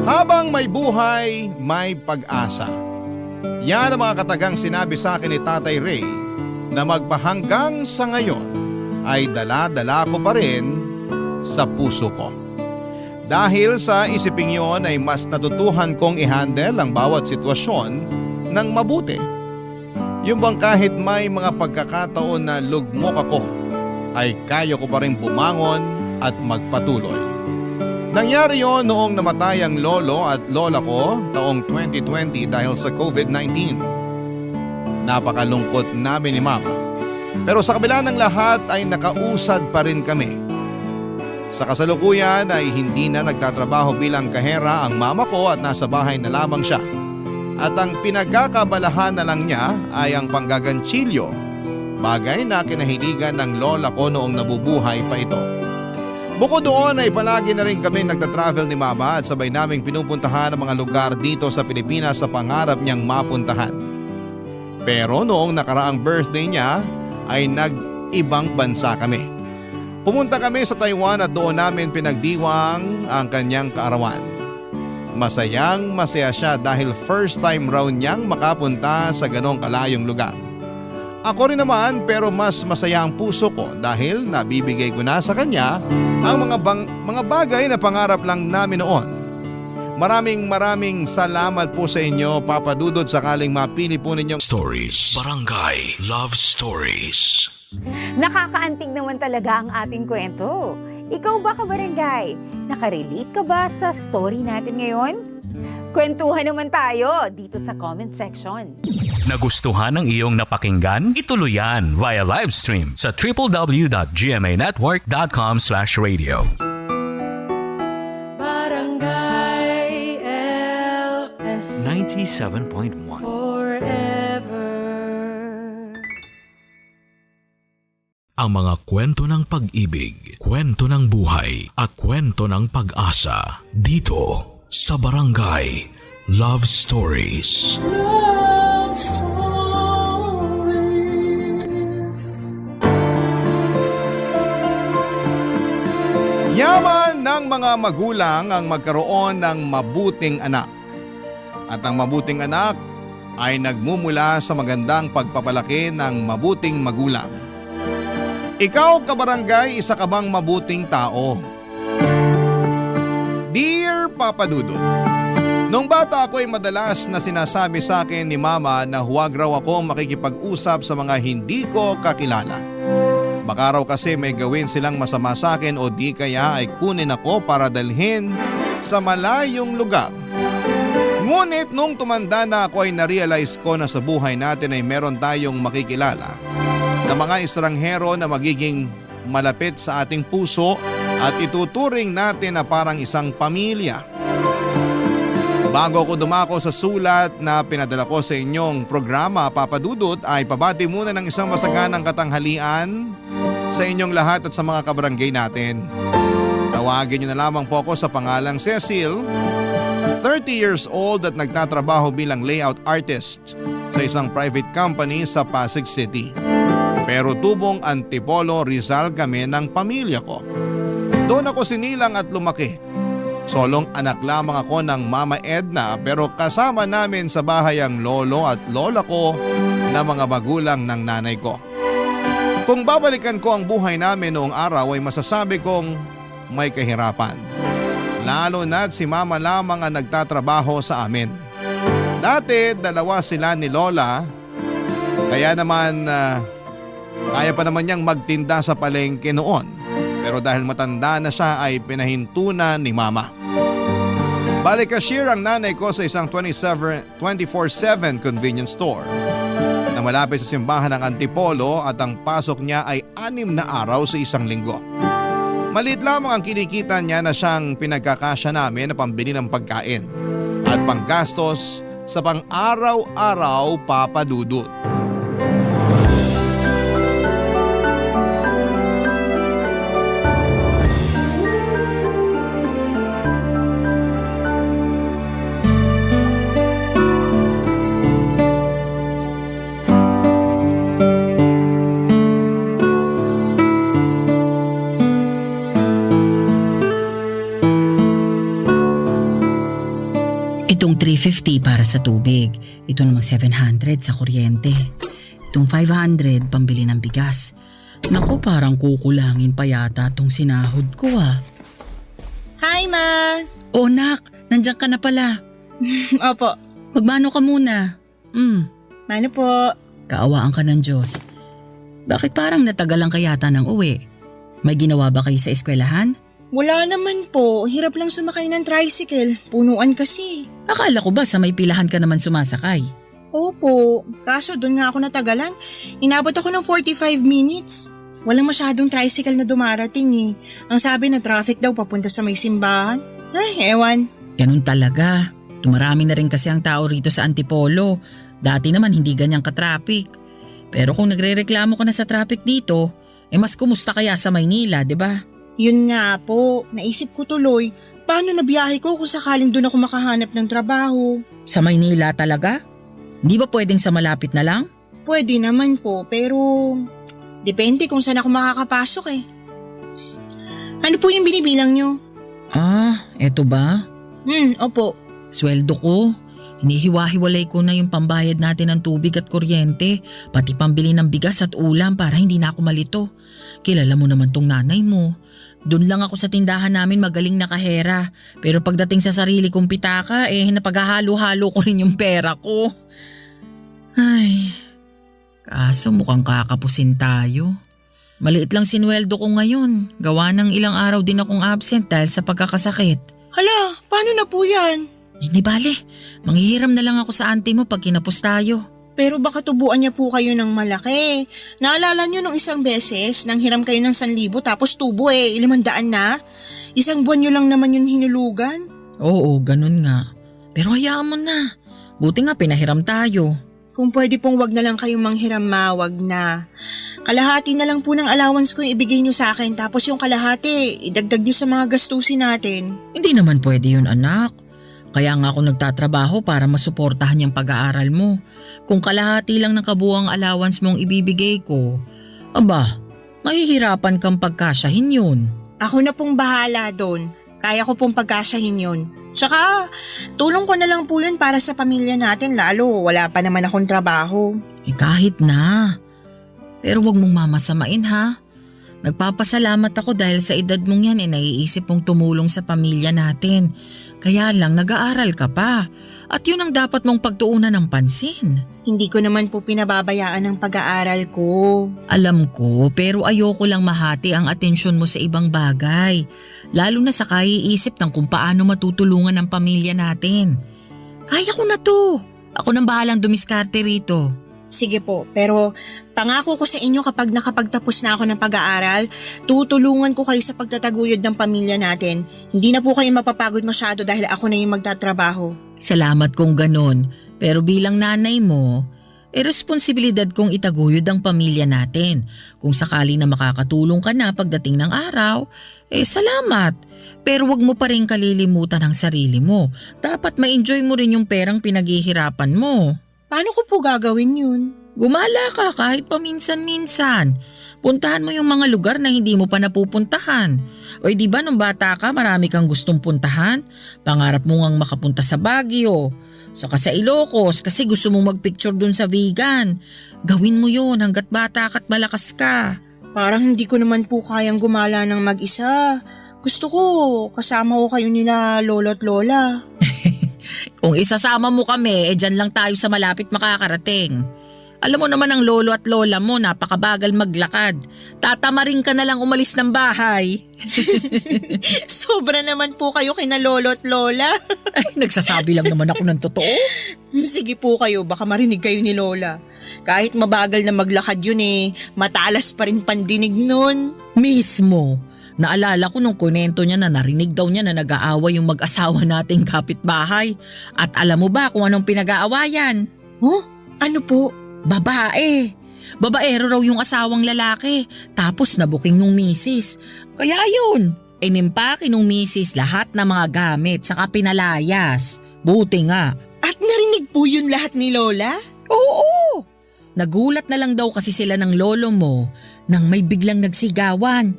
Habang may buhay, may pag-asa. Yan ang mga katagang sinabi sa akin ni Tatay Ray na magpahanggang sa ngayon ay dala-dala ko pa rin sa puso ko. Dahil sa isiping yon ay mas natutuhan kong i-handle ang bawat sitwasyon ng mabuti. Yung bang kahit may mga pagkakataon na lugmok ako, ay kaya ko pa rin bumangon at magpatuloy. Nangyari yon noong namatay ang lolo at lola ko taong 2020 dahil sa COVID-19. Napakalungkot namin ni Mama. Pero sa kabila ng lahat ay nakausad pa rin kami. Sa kasalukuyan ay hindi na nagtatrabaho bilang kahera ang mama ko at nasa bahay na lamang siya. At ang pinagkakabalahan na lang niya ay ang panggaganchilyo, bagay na kinahiligan ng lola ko noong nabubuhay pa ito. Bukod doon ay palagi na rin kami nagtatravel ni Mama at sabay naming pinupuntahan ang mga lugar dito sa Pilipinas sa pangarap niyang mapuntahan. Pero noong nakaraang birthday niya ay nag-ibang bansa kami. Pumunta kami sa Taiwan at doon namin pinagdiwang ang kanyang kaarawan. Masayang masaya siya dahil first time raw niyang makapunta sa ganong kalayong lugar. Ako rin naman pero mas masaya ang puso ko dahil nabibigay ko na sa kanya ang mga bagay na pangarap lang namin noon. Maraming salamat po sa inyo, Papa Dudut, sakaling mapili po ninyong Stories. Barangay Love Stories. Nakakaantig naman talaga ang ating kwento. Ikaw ba, kabarangay? Nakarelate ka ba sa story natin ngayon? Kwentuhan naman tayo dito sa comment section. Nagustuhan ng iyong napakinggan? Ituloy yan via live stream sa www.gmanetwork.com/radio. Barangay LS 97.1 forever. Ang mga kwento ng pag-ibig, kwento ng buhay at kwento ng pag-asa dito sa Barangay Love Stories. Love Stories. Yaman ng mga magulang ang magkaroon ng mabuting anak. At ang mabuting anak ay nagmumula sa magandang pagpapalaki ng mabuting magulang. Ikaw, kabarangay, isa ka bang mabuting tao? Dear Papa Dudut, nung bata ako ay madalas na sinasabi sa akin ni Mama na huwag raw ako makikipag-usap sa mga hindi ko kakilala. Baka raw kasi may gawin silang masama sa akin o di kaya ay kunin ako para dalhin sa malayong lugar. Ngunit nung tumanda na ako ay narealize ko na sa buhay natin ay meron tayong makikilala na mga estranghero na magiging malapit sa ating puso at ituturing natin na parang isang pamilya. Bago ako dumako sa sulat na pinadala ko sa inyong programa, Papa Dudut, ay pabati muna ng isang masaganang katanghalian sa inyong lahat at sa mga kabarangay natin. Tawagin niyo na lamang po ako sa pangalang Cecil, 30 years old at nagtatrabaho bilang layout artist sa isang private company sa Pasig City. Pero tubong Antipolo, Rizal kami ng pamilya ko. Doon ako sinilang at lumaki. Solong anak lamang ako ng Mama Edna pero kasama namin sa bahay ang lolo at lola ko na mga magulang ng nanay ko. Kung babalikan ko ang buhay namin noong araw ay masasabi kong may kahirapan. Lalo na't si Mama lamang ang nagtatrabaho sa amin. Dati dalawa sila ni Lola, kaya naman kaya pa naman niyang magtinda sa palengke noon. Pero dahil matanda na siya ay pinahintunan ni Mama. Bali cashier ang nanay ko sa isang 24/7 convenience store na malapit sa simbahan ng Antipolo at ang pasok niya ay 6 na araw sa isang linggo. Maliit lamang ang kinikita niya na siyang pinagkakasya namin na pambili ng pagkain at panggastos sa pang-araw-araw, Papa Dudut. Itong 350 para sa tubig. Ito namang 700 sa kuryente. Itong 500 pambili ng bigas. Naku, parang kukulangin pa yata tong sinahod ko ah. Hi, Ma! Oh, nak, nandiyan ka na pala. Opo. Magmano ka muna. Mano po? Kaawaan ka ng Diyos. Bakit parang natagalan ka yata ng uwi? May ginawa ba kayo sa eskwelahan? Wala naman po. Hirap lang sumakay ng tricycle. Punuan kasi. Akala ko ba sa may pilahan ka naman sumasakay? Opo. Kaso doon nga ako natagalan. Inabot ako ng 45 minutes. Walang masyadong tricycle na dumarating eh. Ang sabi na traffic daw papunta sa may simbahan. Ay, ewan. Ganun talaga. Tumarami na rin kasi ang tao rito sa Antipolo. Dati naman hindi ganyang ka-traffic. Pero kung nagrereklamo ka na sa traffic dito, mas kumusta kaya sa Maynila, di ba? Yun nga po, naisip ko tuloy, paano na biyahe ko kung sakaling doon ako makahanap ng trabaho? Sa Maynila talaga? Hindi ba pwedeng sa malapit na lang? Pwede naman po, pero depende kung saan ako makakapasok eh. Ano po yung binibilang nyo? Eto ba? Opo. Sweldo ko. Hinihiwa-hiwalay ko na yung pambayad natin ng tubig at kuryente, pati pambili ng bigas at ulam para hindi na ako malito. Kilala mo naman tong nanay mo. Doon lang ako sa tindahan namin magaling na kahera. Pero pagdating sa sarili kong pitaka, napaghahalo-halo ko rin yung pera ko. Ay, kaso mukhang kakapusin tayo. Maliit lang sinweldo ko ngayon. Gawa ng ilang araw din akong absent dahil sa pagkakasakit. Hala, paano na po yan? Hindi bale, manghihiram na lang ako sa auntie mo pag kinapos tayo. Pero baka tubuan niya po kayo ng malaki. Naalala niyo nung isang beses, nang hiram kayo ng 1,000 tapos tubo 500 na? Isang buwan niyo lang naman yun hinulugan? Oo, ganun nga. Pero hayaan mo na. Buti nga pinahiram tayo. Kung pwede pong wag na lang kayong manghiram, wag na. Kalahati na lang po ng allowance ko yung ibigay niyo sa akin tapos yung kalahati, idagdag niyo sa mga gastusin natin. Hindi naman pwede yun, anak. Kaya nga ako nagtatrabaho para masuportahan yung pag-aaral mo. Kung kalahati lang ng kabuuang allowance mong ibibigay ko, aba, mahihirapan kang pagkasyahin yun. Ako na pong bahala doon. Kaya ko pong pagkasyahin yun. Tsaka, tulong ko na lang po yun para sa pamilya natin lalo wala pa naman akong trabaho. Kahit na. Pero wag mong mamasamain ha. Nagpapasalamat ako dahil sa edad mong yan naiisip mong tumulong sa pamilya natin. Kaya lang nag-aaral ka pa at yun ang dapat mong pagtuunan ng pansin. Hindi ko naman po pinababayaan ang pag-aaral ko. Alam ko pero ayoko lang mahati ang atensyon mo sa ibang bagay. Lalo na sa kaiisip ng kung paano matutulungan ang pamilya natin. Kaya ko na to. Ako nang bahalang dumiskarte rito. Sige po, pero pangako ko sa inyo kapag nakapagtapos na ako ng pag-aaral, tutulungan ko kayo sa pagtataguyod ng pamilya natin. Hindi na po kayo mapapagod masyado dahil ako na yung magtatrabaho. Salamat kung ganon. Pero bilang nanay mo, responsibilidad kong itaguyod ang pamilya natin. Kung sakali na makakatulong ka na pagdating ng araw, salamat. Pero wag mo pa rin kalilimutan ang sarili mo. Dapat ma-enjoy mo rin yung perang pinaghihirapan mo. Paano ko po gagawin yun? Gumala ka kahit paminsan-minsan. Puntahan mo yung mga lugar na hindi mo pa napupuntahan. O di ba nung bata ka marami kang gustong puntahan? Pangarap mo ngang makapunta sa Baguio, saka sa Ilocos kasi gusto mong magpicture dun sa vegan. Gawin mo yun hanggat bata ka at malakas ka. Parang hindi ko naman po kayang gumala ng mag-isa. Gusto ko kasama ko kayo nila lolo at lola. Kung isasama mo kami, dyan lang tayo sa malapit makakarating. Alam mo naman ang lolo at lola mo, napakabagal maglakad. Tatamarin ka na lang umalis ng bahay. Sobra naman po kayo kina lolo at lola. Ay, nagsasabi lang naman ako ng totoo. Sige po kayo, baka marinig kayo ni lola. Kahit mabagal na maglakad yun matalas pa rin pandinig nun. Mismo. Naalala ko nung kunento niya na narinig daw niya na nag-aaway yung mag-asawa nating kapitbahay. At alam mo ba kung anong pinag-aawayan? Huh? Ano po? Babae. Babaero raw yung asawang lalaki. Tapos nabuking nung misis. Kaya yun. Inimpake nung misis lahat ng mga gamit saka pinalayas. Buti nga. At narinig po yun lahat ni lola? Oo. Nagulat na lang daw kasi sila ng lolo mo nang may biglang nagsigawan.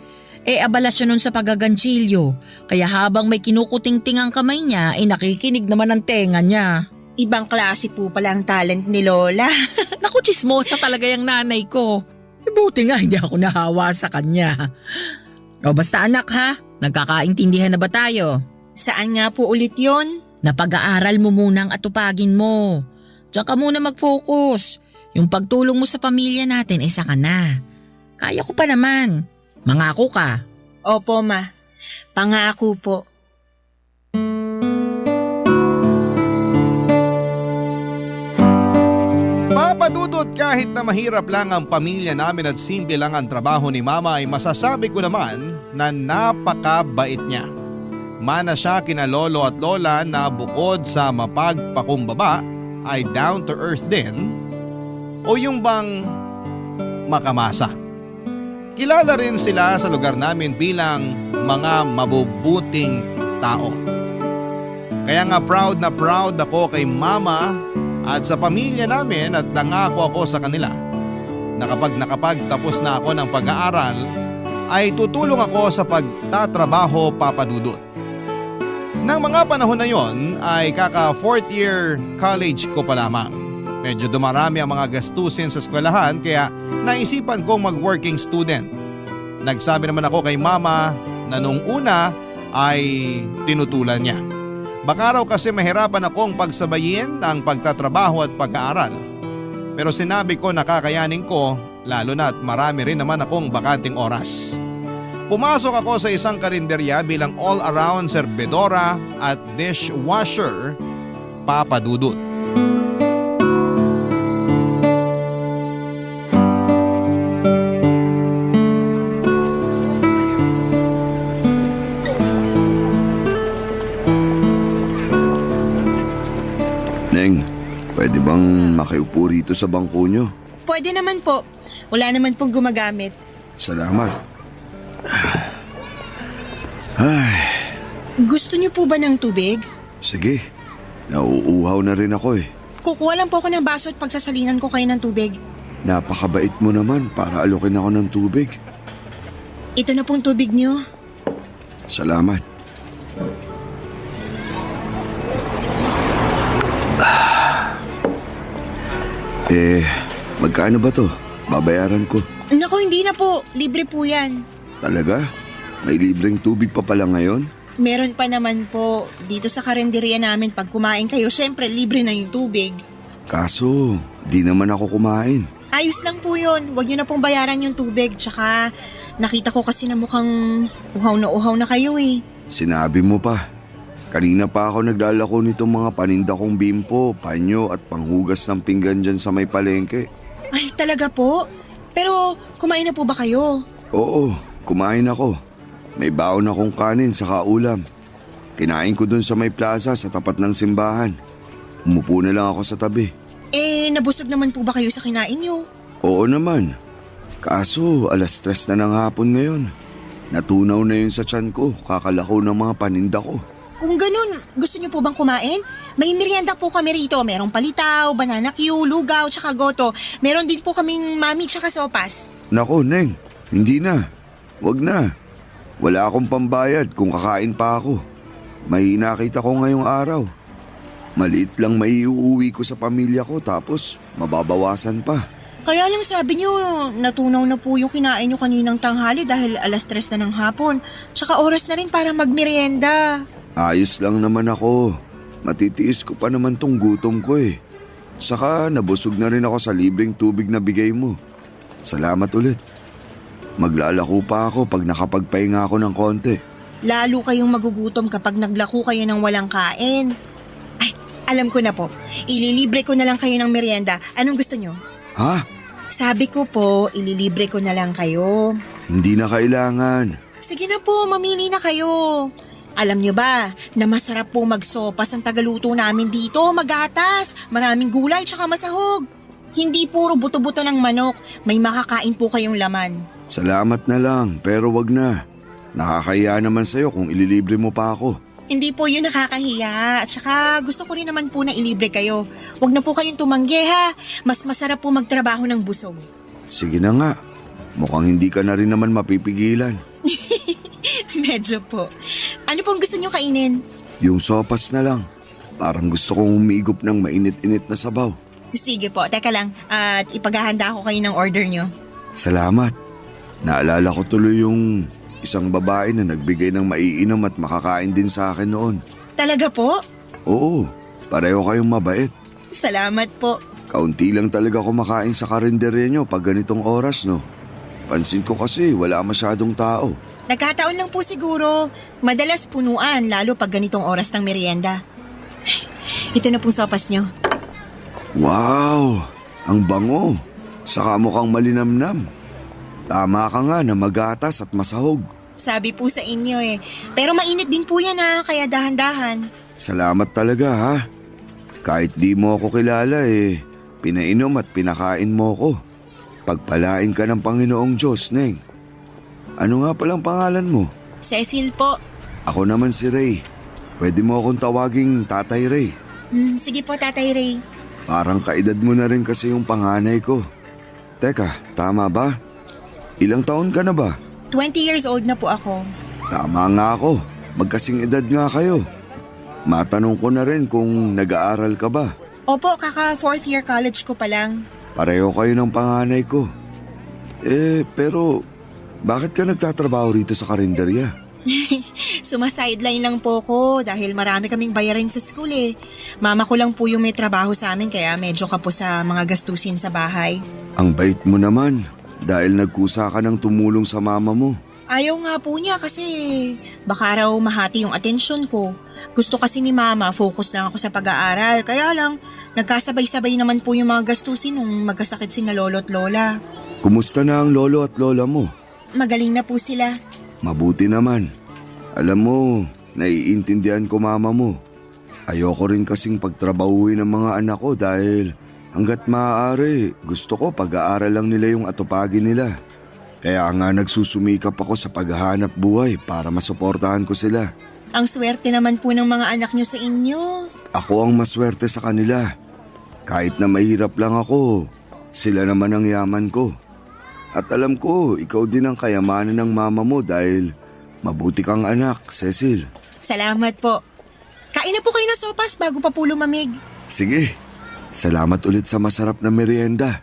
Abala siya nun sa pagaganchilyo. Kaya habang may kinukuting-ting ang kamay niya, nakikinig naman ang tenga niya. Ibang klase po pala ang talent ni lola. Naku, chismosa talaga yung nanay ko. Buti nga hindi ako nahawa sa kanya. O basta anak ha, nagkakaintindihan na ba tayo? Saan nga po ulit yon? Napag-aaral mo munang atupagin mo. Diyan ka muna mag-focus. Yung pagtulong mo sa pamilya natin, saka na. Kaya ko pa naman. Mangako ka. Opo ma, pangako po. Papadudot kahit na mahirap lang ang pamilya namin at simple lang ang trabaho ni mama ay masasabi ko naman na napakabait niya. Mana siya kina lolo at lola na bukod sa mapagpakumbaba ay down to earth din o yung bang makamasa. Kilala rin sila sa lugar namin bilang mga mabubuting tao. Kaya nga proud na proud ako kay mama at sa pamilya namin at nangako ako sa kanila na kapag nakapagtapos na ako ng pag-aaral ay tutulong ako sa pagtatrabaho papadudot. Nang mga panahon na yon ay kaka 4th year college ko pa lamang. Medyo dumarami ang mga gastusin sa eskwelahan kaya naisipan kong mag-working student. Nagsabi naman ako kay mama na nung una ay tinutulan niya. Baka raw kasi mahirapan akong pagsabayin ang pagtatrabaho at pag-aaral. Pero sinabi ko na kakayanin ko lalo na't marami rin naman akong bakanting oras. Pumasok ako sa isang karinderya bilang all-around serbedora at dishwasher papadudot. Neng, pwede bang makiupo rito sa bangko nyo? Pwede naman po. Wala naman pong gumagamit. Salamat. Ay, Gusto niyo po ba ng tubig? sige. Nauuhaw na rin ako eh. Kukuha lang po ako ng baso at pagsasalinan ko kayo ng tubig. Napakabait mo naman para alukin ako ng tubig. Ito na pong tubig niyo. Salamat. Magkano ba to? Babayaran ko. Naku, hindi na po. Libre po yan. Talaga? May libreng tubig pa pala ngayon? Meron pa naman po. Dito sa karinderya namin pag kumain kayo, syempre libre na yung tubig. Kaso, di naman ako kumain. Ayos lang po yun. Huwag niyo na pong bayaran yung tubig. Tsaka nakita ko kasi na mukhang uhaw na kayo eh. Sinabi mo pa. Kanina pa ako naglalako nitong mga paninda kong bimpo, panyo at panghugas ng pinggan dyan sa may palengke. Ay, talaga po? Pero kumain na po ba kayo? Oo, kumain ako. May baon akong kanin sa ulam. Kinain ko dun sa may plaza sa tapat ng simbahan. Umupo na lang ako sa tabi. Nabusog naman po ba kayo sa kinain niyo? Oo naman. Kaso 3:00 na ng hapon ngayon. Natunaw na yun sa tiyan ko, kakalako ng mga paninda ko. Kung ganun, gusto niyo po bang kumain? May merienda po kami rito. Merong palitaw, banana Q, lugaw, tsaka goto. Meron din po kaming mami tsaka sopas. Nako, Neng, hindi na. Wag na. Wala akong pambayad kung kakain pa ako. Mahina kita ko ngayong araw. Maliit lang maiuwi ko sa pamilya ko tapos mababawasan pa. Kaya lang sabi niyo, natunaw na po yung kinain niyo kaninang tanghali dahil 3:00 na ng hapon. Tsaka oras na rin para magmerienda. Ayos lang naman ako. Matitiis ko pa naman tong gutom ko eh. Saka nabusog na rin ako sa libreng tubig na bigay mo. Salamat ulit. Maglalako pa ako pag nakapagpahinga ako ng konti. Lalo kayong magugutom kapag naglako kayo ng walang kain. Ay, alam ko na po. Ililibre ko na lang kayo ng merienda. Anong gusto niyo? Ha? Sabi ko po, ililibre ko na lang kayo. Hindi na kailangan. Sige na po, mamili na kayo. Alam niyo ba na masarap po magsopas ang tagaluto namin dito, magatas, maraming gulay tsaka masahog. Hindi puro buto-buto ng manok, may makakain po kayong laman. Salamat na lang pero wag na. Nakakahiya naman sa'yo kung ililibre mo pa ako. Hindi po yun nakakahiya. At saka gusto ko rin naman po na ilibre kayo. Huwag na po kayong tumanggi ha. Mas masarap po magtrabaho ng busog. Sige na nga. Mukhang hindi ka na rin naman mapipigilan. Medyo po. Ano pong gusto nyo kainin? Yung sopas na lang. Parang gusto kong umigop ng mainit-init na sabaw. Sige po, teka lang. At ipaghahanda ko kayo ng order nyo. Salamat. Naalala ko tuloy yung isang babae na nagbigay ng maiinom at makakain din sa akin noon. Talaga po? Oo, pareho kayong mabait. Salamat po. Kaunti lang talaga kumakain sa karinderya nyo pag ganitong oras, no? Pansin ko kasi wala masyadong tao. Nagkataon lang po siguro. Madalas punuan, lalo pag ganitong oras ng merienda. Ito na pong sopas nyo. Wow! Ang bango! Saka mukhang malinamnam. Tama ka nga na magatas at masahog. Sabi po sa inyo eh. Pero mainit din po yan ha, kaya dahan-dahan. Salamat talaga ha. Kahit di mo ako kilala pinainom at pinakain mo ko. Pagpalain ka ng Panginoong Diyos, Neng. Ano nga palang pangalan mo? Cecil po. Ako naman si Ray. Pwede mo akong tawaging Tatay Ray. Sige po, Tatay Ray. Parang kaedad mo na rin kasi yung panganay ko. Teka, tama ba? Ilang taon ka na ba? 20 years old na po ako. Tama nga ako. Magkasing edad nga kayo. Matanong ko na rin kung nag-aaral ka ba? Opo, kaka 4th year college ko pa lang. Pareho kayo ng panganay ko. Pero bakit ka nagtatrabaho rito sa karinderya? Sumasideline lang po ko dahil marami kaming bayarin sa school eh. Mama ko lang po yung may trabaho sa amin kaya medyo kapo sa mga gastusin sa bahay. Ang bait mo naman dahil nagkusa ka ng tumulong sa mama mo. Ayaw nga po niya kasi baka raw mahati yung atensyon ko. Gusto kasi ni mama focus lang ako sa pag-aaral kaya lang nagkasabay-sabay naman po yung mga gastusin nung magkasakit sina lolo at lola. Kumusta na ang lolo at lola mo? Magaling na po sila. Mabuti naman. Alam mo, naiintindihan ko mama mo. Ayoko rin kasing pagtrabahuin ng mga anak ko dahil hanggat maaari gusto ko pag-aaral lang nila yung atupagin nila. Kaya nga nagsusumikap ako sa paghahanap buhay para masuportahan ko sila. Ang swerte naman po ng mga anak niyo sa inyo. Ako ang maswerte sa kanila. Kahit na mahirap lang ako, sila naman ang yaman ko. At alam ko, ikaw din ang kayamanan ng mama mo dahil mabuti kang anak, Cecil. Salamat po. Kain na po kayo ng sopas bago pa po lumamig. Sige, salamat ulit sa masarap na merienda.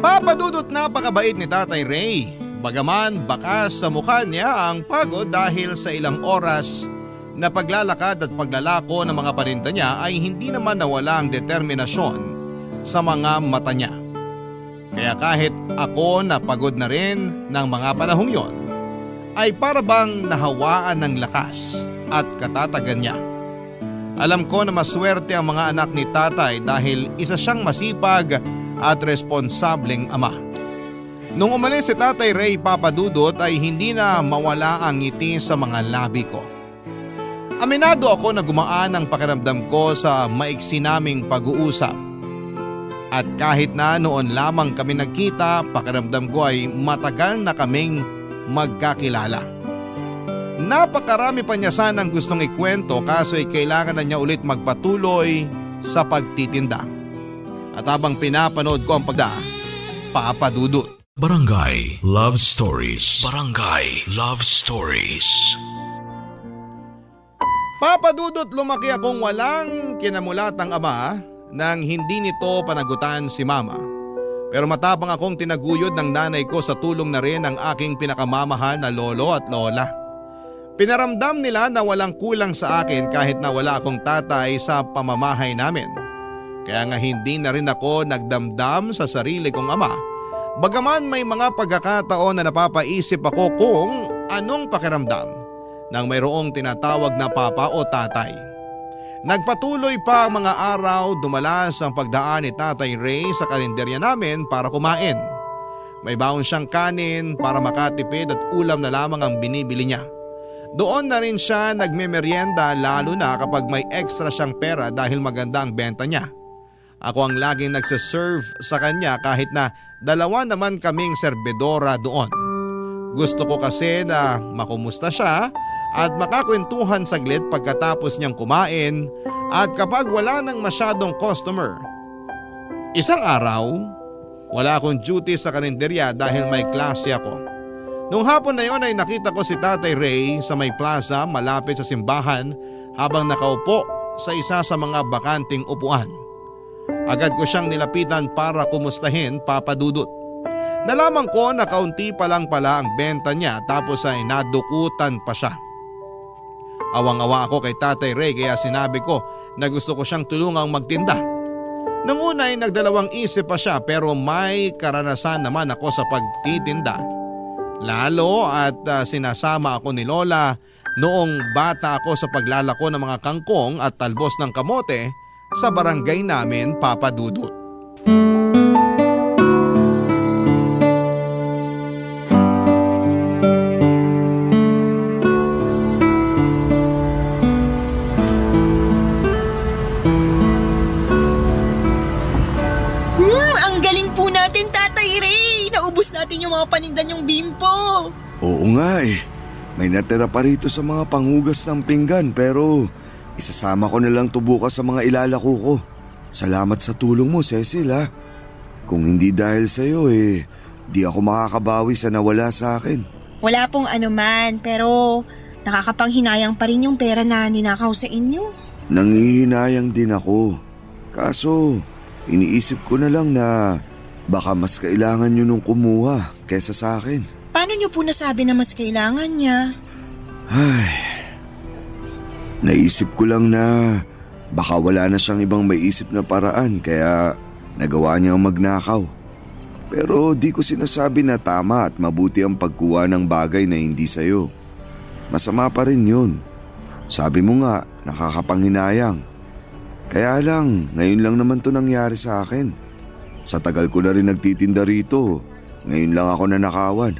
Papadudot napakabait ni Tatay Ray. Bagaman bakas sa mukha niya ang pagod dahil sa ilang oras na paglalakad at paglalako ng mga paninda niya ay hindi naman nawala ang determinasyon sa mga mata niya. Kaya kahit ako na pagod na rin ng mga panahong yon, ay para bang nahawaan ng lakas at katatagan niya. Alam ko na maswerte ang mga anak ni tatay dahil isa siyang masipag at responsableng ama. Nung umalis si Tatay Ray, Papa Dudut, ay hindi na mawala ang ngiti sa mga labi ko. Aminado ako na gumaan ang pakiramdam ko sa maiksi naming pag-uusap. At kahit na noon lamang kami nagkita, pakiramdam ko ay matagal na kaming magkakilala. Napakarami pa niya sanang gustong ikwento kaso ay kailangan na niya ulit magpatuloy sa pagtitinda. At habang pinapanood ko ang Papa Dudut. Barangay Love Stories. Barangay Love Stories. Papa Dudut, lumaki akong walang kinamulatang ama nang hindi nito panagutan si mama. Pero matapang akong tinaguyod ng nanay ko sa tulong na rin ng aking pinakamamahal na lolo at lola. Pinaramdam nila na walang kulang sa akin kahit na wala akong tatay sa pamamahay namin. Kaya nga hindi na rin ako nagdamdam sa sarili kong ama. Bagaman may mga pagkakataon na napapaisip ako kung anong pakiramdam nang mayroong tinatawag na papa o tatay. Nagpatuloy pa ang mga araw, dumalas ang pagdaan ni Tatay Ray sa kalendarya namin para kumain. May baon siyang kanin para makatipid at ulam na lamang ang binibili niya. Doon na rin siya nagmemeryenda lalo na kapag may extra siyang pera dahil maganda ang benta niya. Ako ang laging nagsiserve sa kanya kahit na dalawa naman kaming serbedora doon. Gusto ko kasi na makumusta siya at makakwentuhan saglit pagkatapos niyang kumain at kapag wala nang masyadong customer. Isang araw, wala akong duty sa kalendarya dahil may klase ako. Nung hapon na yon ay nakita ko si Tatay Ray sa may plaza malapit sa simbahan habang nakaupo sa isa sa mga bakanting upuan. Agad ko siyang nilapitan para kumustahin, Papa Dudut. Nalaman ko na kaunti pa lang pala ang benta niya tapos ay nadukutan pa siya. Awang-awa ako kay Tatay Ray kaya sinabi ko na gusto ko siyang tulungang magtinda. Nang una ay nagdalawang isip pa siya pero may karanasan naman ako sa pagtitinda. Lalo at sinasama ako ni Lola noong bata ako sa paglalako ng mga kangkong at talbos ng kamote sa barangay namin, Papa Dudut. Ang galing po natin, Tatay Ray. Naubos natin yung mga paninda niyong bimpo. Oo nga eh. May natira pa rito sa mga panghugas ng pinggan pero isasama ko na lang to bukas sa mga ilalako ko. Salamat sa tulong mo, Cecil ha. Kung hindi dahil sa'yo di ako makakabawi sa nawala sa akin. Wala pong anuman, pero nakakapanghinayang pa rin yung pera na ninakaw sa inyo. Nangihinayang din ako. Kaso, iniisip ko na lang na baka mas kailangan nyo nung kumuha kesa sa akin. Paano niyo po nasabi na mas kailangan niya? Ay, naisip ko lang na baka wala na siyang ibang maiisip na paraan kaya nagawa niyang magnakaw. Pero di ko sinasabi na tama at mabuti ang pagkuha ng bagay na hindi sa'yo. Masama pa rin yun. Sabi mo nga, nakakapanghinayang. Kaya lang, ngayon lang naman to nangyari sa akin. Sa tagal ko na rin nagtitinda rito, ngayon lang ako nanakawan.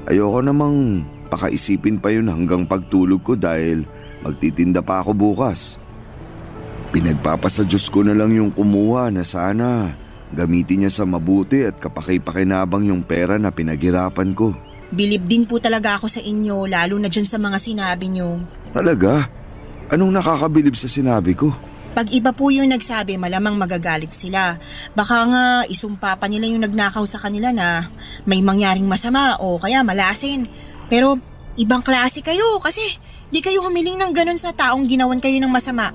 Ayoko namang pakaisipin pa yun hanggang pagtulog ko dahil magtitinda pa ako bukas. Pinagpapasa Diyos ko na lang yung kumuha na sana gamitin niya sa mabuti at kapaki-pakinabang yung pera na pinaghirapan ko. Bilib din po talaga ako sa inyo, lalo na dyan sa mga sinabi niyo. Talaga? Anong nakakabilib sa sinabi ko? Pag iba po yung nagsabi, malamang magagalit sila. Baka nga isumpa pa nila yung nagnakaw sa kanila na may mangyaring masama o kaya malasin. Pero ibang klase kayo kasi di kayo humiling ng ganun sa taong ginawan kayo ng masama.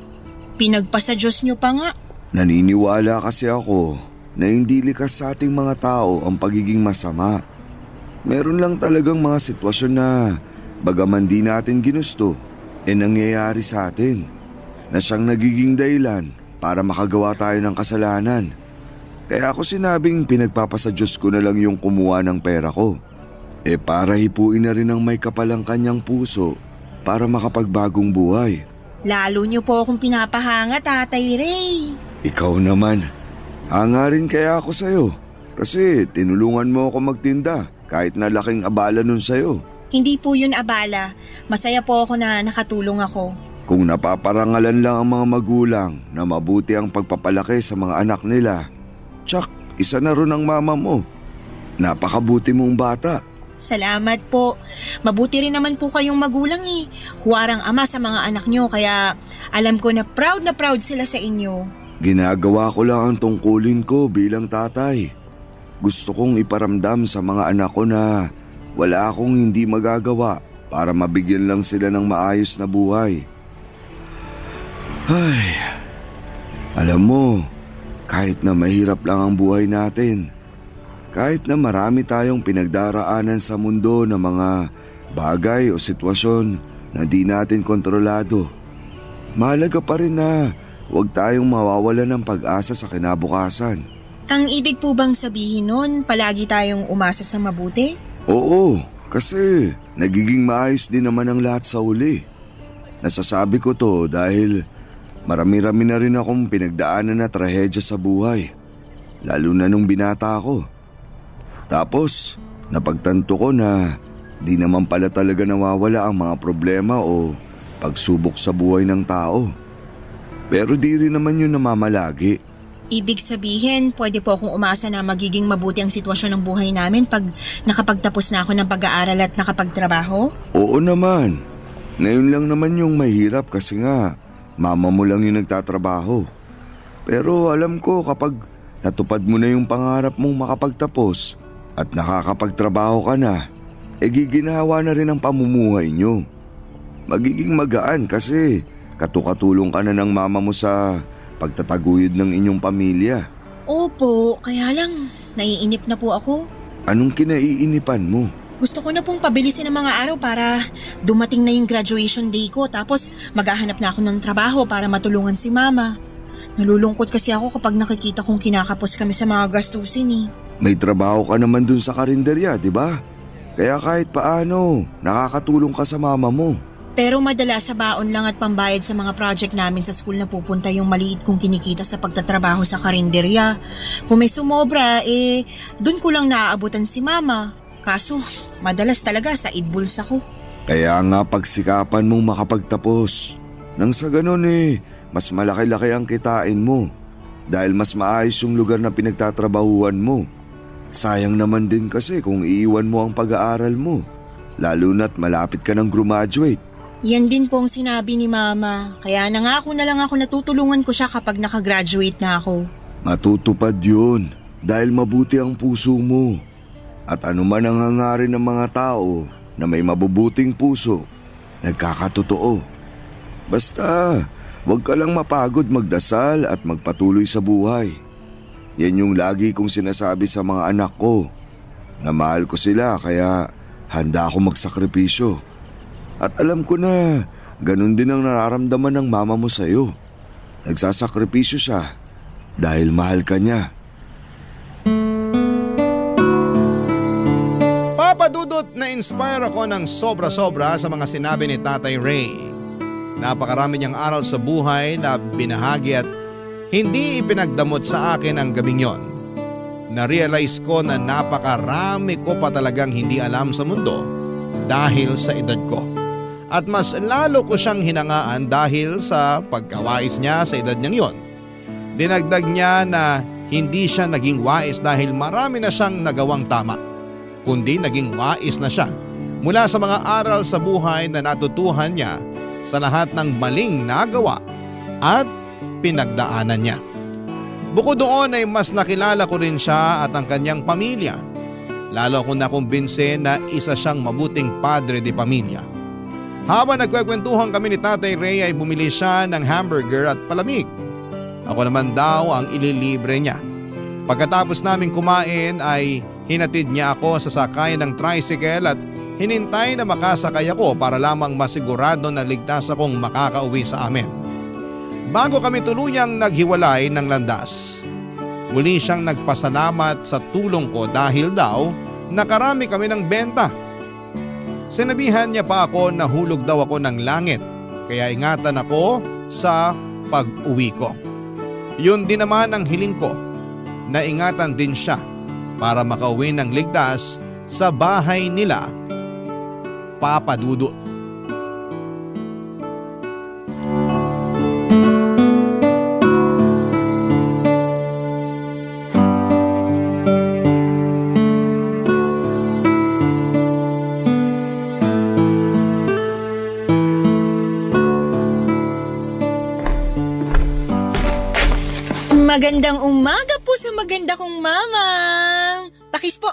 Pinagpasa Diyos nyo pa nga. Naniniwala kasi ako na hindi likas sa ating mga tao ang pagiging masama. Meron lang talagang mga sitwasyon na bagaman di natin ginusto, nangyayari sa atin. Na siyang nagiging dahilan para makagawa tayo ng kasalanan. Kaya ako sinabing pinagpapasa Diyos ko na lang yung kumuha ng pera ko. Para hipuin na rin ng may kapalang kanyang puso para makapagbagong buhay. Lalo niyo po akong pinapahanga, Tatay Ray. Ikaw naman, hangarin kaya ako sa'yo. Kasi tinulungan mo ako magtinda kahit na laking abala nun sa'yo. Hindi po yun abala. Masaya po ako na nakatulong ako. Kung napaparangalan lang ang mga magulang na mabuti ang pagpapalaki sa mga anak nila, tsak, isa na rin ang mama mo. Napakabuti mong bata. Salamat po. Mabuti rin naman po kayong magulang eh. Huwarang ama sa mga anak nyo kaya alam ko na proud sila sa inyo. Ginagawa ko lang ang tungkulin ko bilang tatay. Gusto kong iparamdam sa mga anak ko na wala akong hindi magagawa para mabigyan lang sila ng maayos na buhay. Ay, alam mo, kahit na mahirap lang ang buhay natin, kahit na marami tayong pinagdaraanan sa mundo ng mga bagay o sitwasyon na di natin kontrolado, mahalaga pa rin na huwag tayong mawawalan ng pag-asa sa kinabukasan. Ang ibig po bang sabihin nun, palagi tayong umasa sa mabuti? Oo, kasi nagiging maayos din naman ang lahat sa uli. Nasasabi ko to dahil marami-rami na rin akong pinagdaanan na trahedya sa buhay, lalo na nung binata ako. Tapos, napagtanto ko na di naman pala talaga nawawala ang mga problema o pagsubok sa buhay ng tao. Pero di rin naman yun namamalagi. Ibig sabihin, pwede po akong umasa na magiging mabuti ang sitwasyon ng buhay namin pag nakapagtapos na ako ng pag-aaral at nakapagtrabaho? Oo naman. Ngayon lang naman yung mahirap kasi nga mama mo lang yung nagtatrabaho. Pero alam ko kapag natupad mo na yung pangarap mong makapagtapos at nakakapagtrabaho ka na, giginawa na rin ang pamumuhay nyo. Magiging magaan kasi katukatulong ka na ng mama mo sa pagtataguyod ng inyong pamilya. Opo, kaya lang, naiinip na po ako. Anong kinaiinipan mo? Gusto ko na pong pabilisin ang mga araw para dumating na yung graduation day ko tapos maghahanap na ako ng trabaho para matulungan si mama. Nalulungkot kasi ako kapag nakikita kong kinakapos kami sa mga gastusin eh. May trabaho ka naman dun sa karinderya, di ba? Kaya kahit paano, nakakatulong ka sa mama mo. Pero madalas sa baon lang at pambayad sa mga project namin sa school na pupunta yung maliit kong kinikita sa pagtatrabaho sa karinderya. Kung may sumobra, dun ko lang naaabutan si mama. Kaso, madalas talaga sa idbuls ako. Kaya nga pagsikapan mong makapagtapos. Nang sa ganun mas malaki-laki ang kitain mo. Dahil mas maayos yung lugar na pinagtatrabahuan mo. Sayang naman din kasi kung iiwan mo ang pag-aaral mo. Lalo na't malapit ka ng graduate. Yan din po ang sinabi ni mama. Kaya nangako na lang ako na tutulungan ko siya kapag nakagraduate na ako. Matutupad yun dahil mabuti ang puso mo. At anuman ang hangarin ng mga tao na may mabubuting puso, nagkakatotoo. Basta, huwag ka lang mapagod magdasal at magpatuloy sa buhay. Yan yung lagi kong sinasabi sa mga anak ko. Na mahal ko sila kaya handa ako magsakripisyo. At alam ko na ganun din ang nararamdaman ng mama mo sa'yo. Nagsasakripisyo siya dahil mahal ka niya. Papadudot na inspire ako ng sobra-sobra sa mga sinabi ni Tatay Ray. Napakarami niyang aral sa buhay na binahagi at hindi ipinagdamot sa akin ang gabing yon. Na-realize ko na napakarami ko pa talagang hindi alam sa mundo dahil sa edad ko. At mas lalo ko siyang hinangaan dahil sa pagkawais niya sa edad niyang yon. Dinagdag niya na hindi siya naging wais dahil marami na siyang nagawang tama, kundi naging wais na siya mula sa mga aral sa buhay na natutuhan niya sa lahat ng maling nagawa at pinagdaanan niya. Bukod doon ay mas nakilala ko rin siya at ang kanyang pamilya. Lalo akong nakumbinse na isa siyang mabuting padre de pamilya. Habang nagkwekwentuhan kami ni Tatay Ray ay bumili siya ng hamburger at palamig. Ako naman daw ang ililibre niya. Pagkatapos namin kumain ay hinatid niya ako sa sakayan ng tricycle at hinintay na makasakay ako para lamang masigurado na ligtas akong makakauwi sa amin. Bago kami tuluyang naghiwalay ng landas, muli siyang nagpasalamat sa tulong ko dahil daw nakarami kami ng benta. Sinabihan niya pa ako na hulog daw ako ng langit, kaya ingatan ako sa pag-uwi ko. Yun din naman ang hiling ko, na ingatan din siya para makauwi ng ligtas sa bahay nila, Papa Dudut. Magandang umaga po sa maganda kong mamang. Pakis po.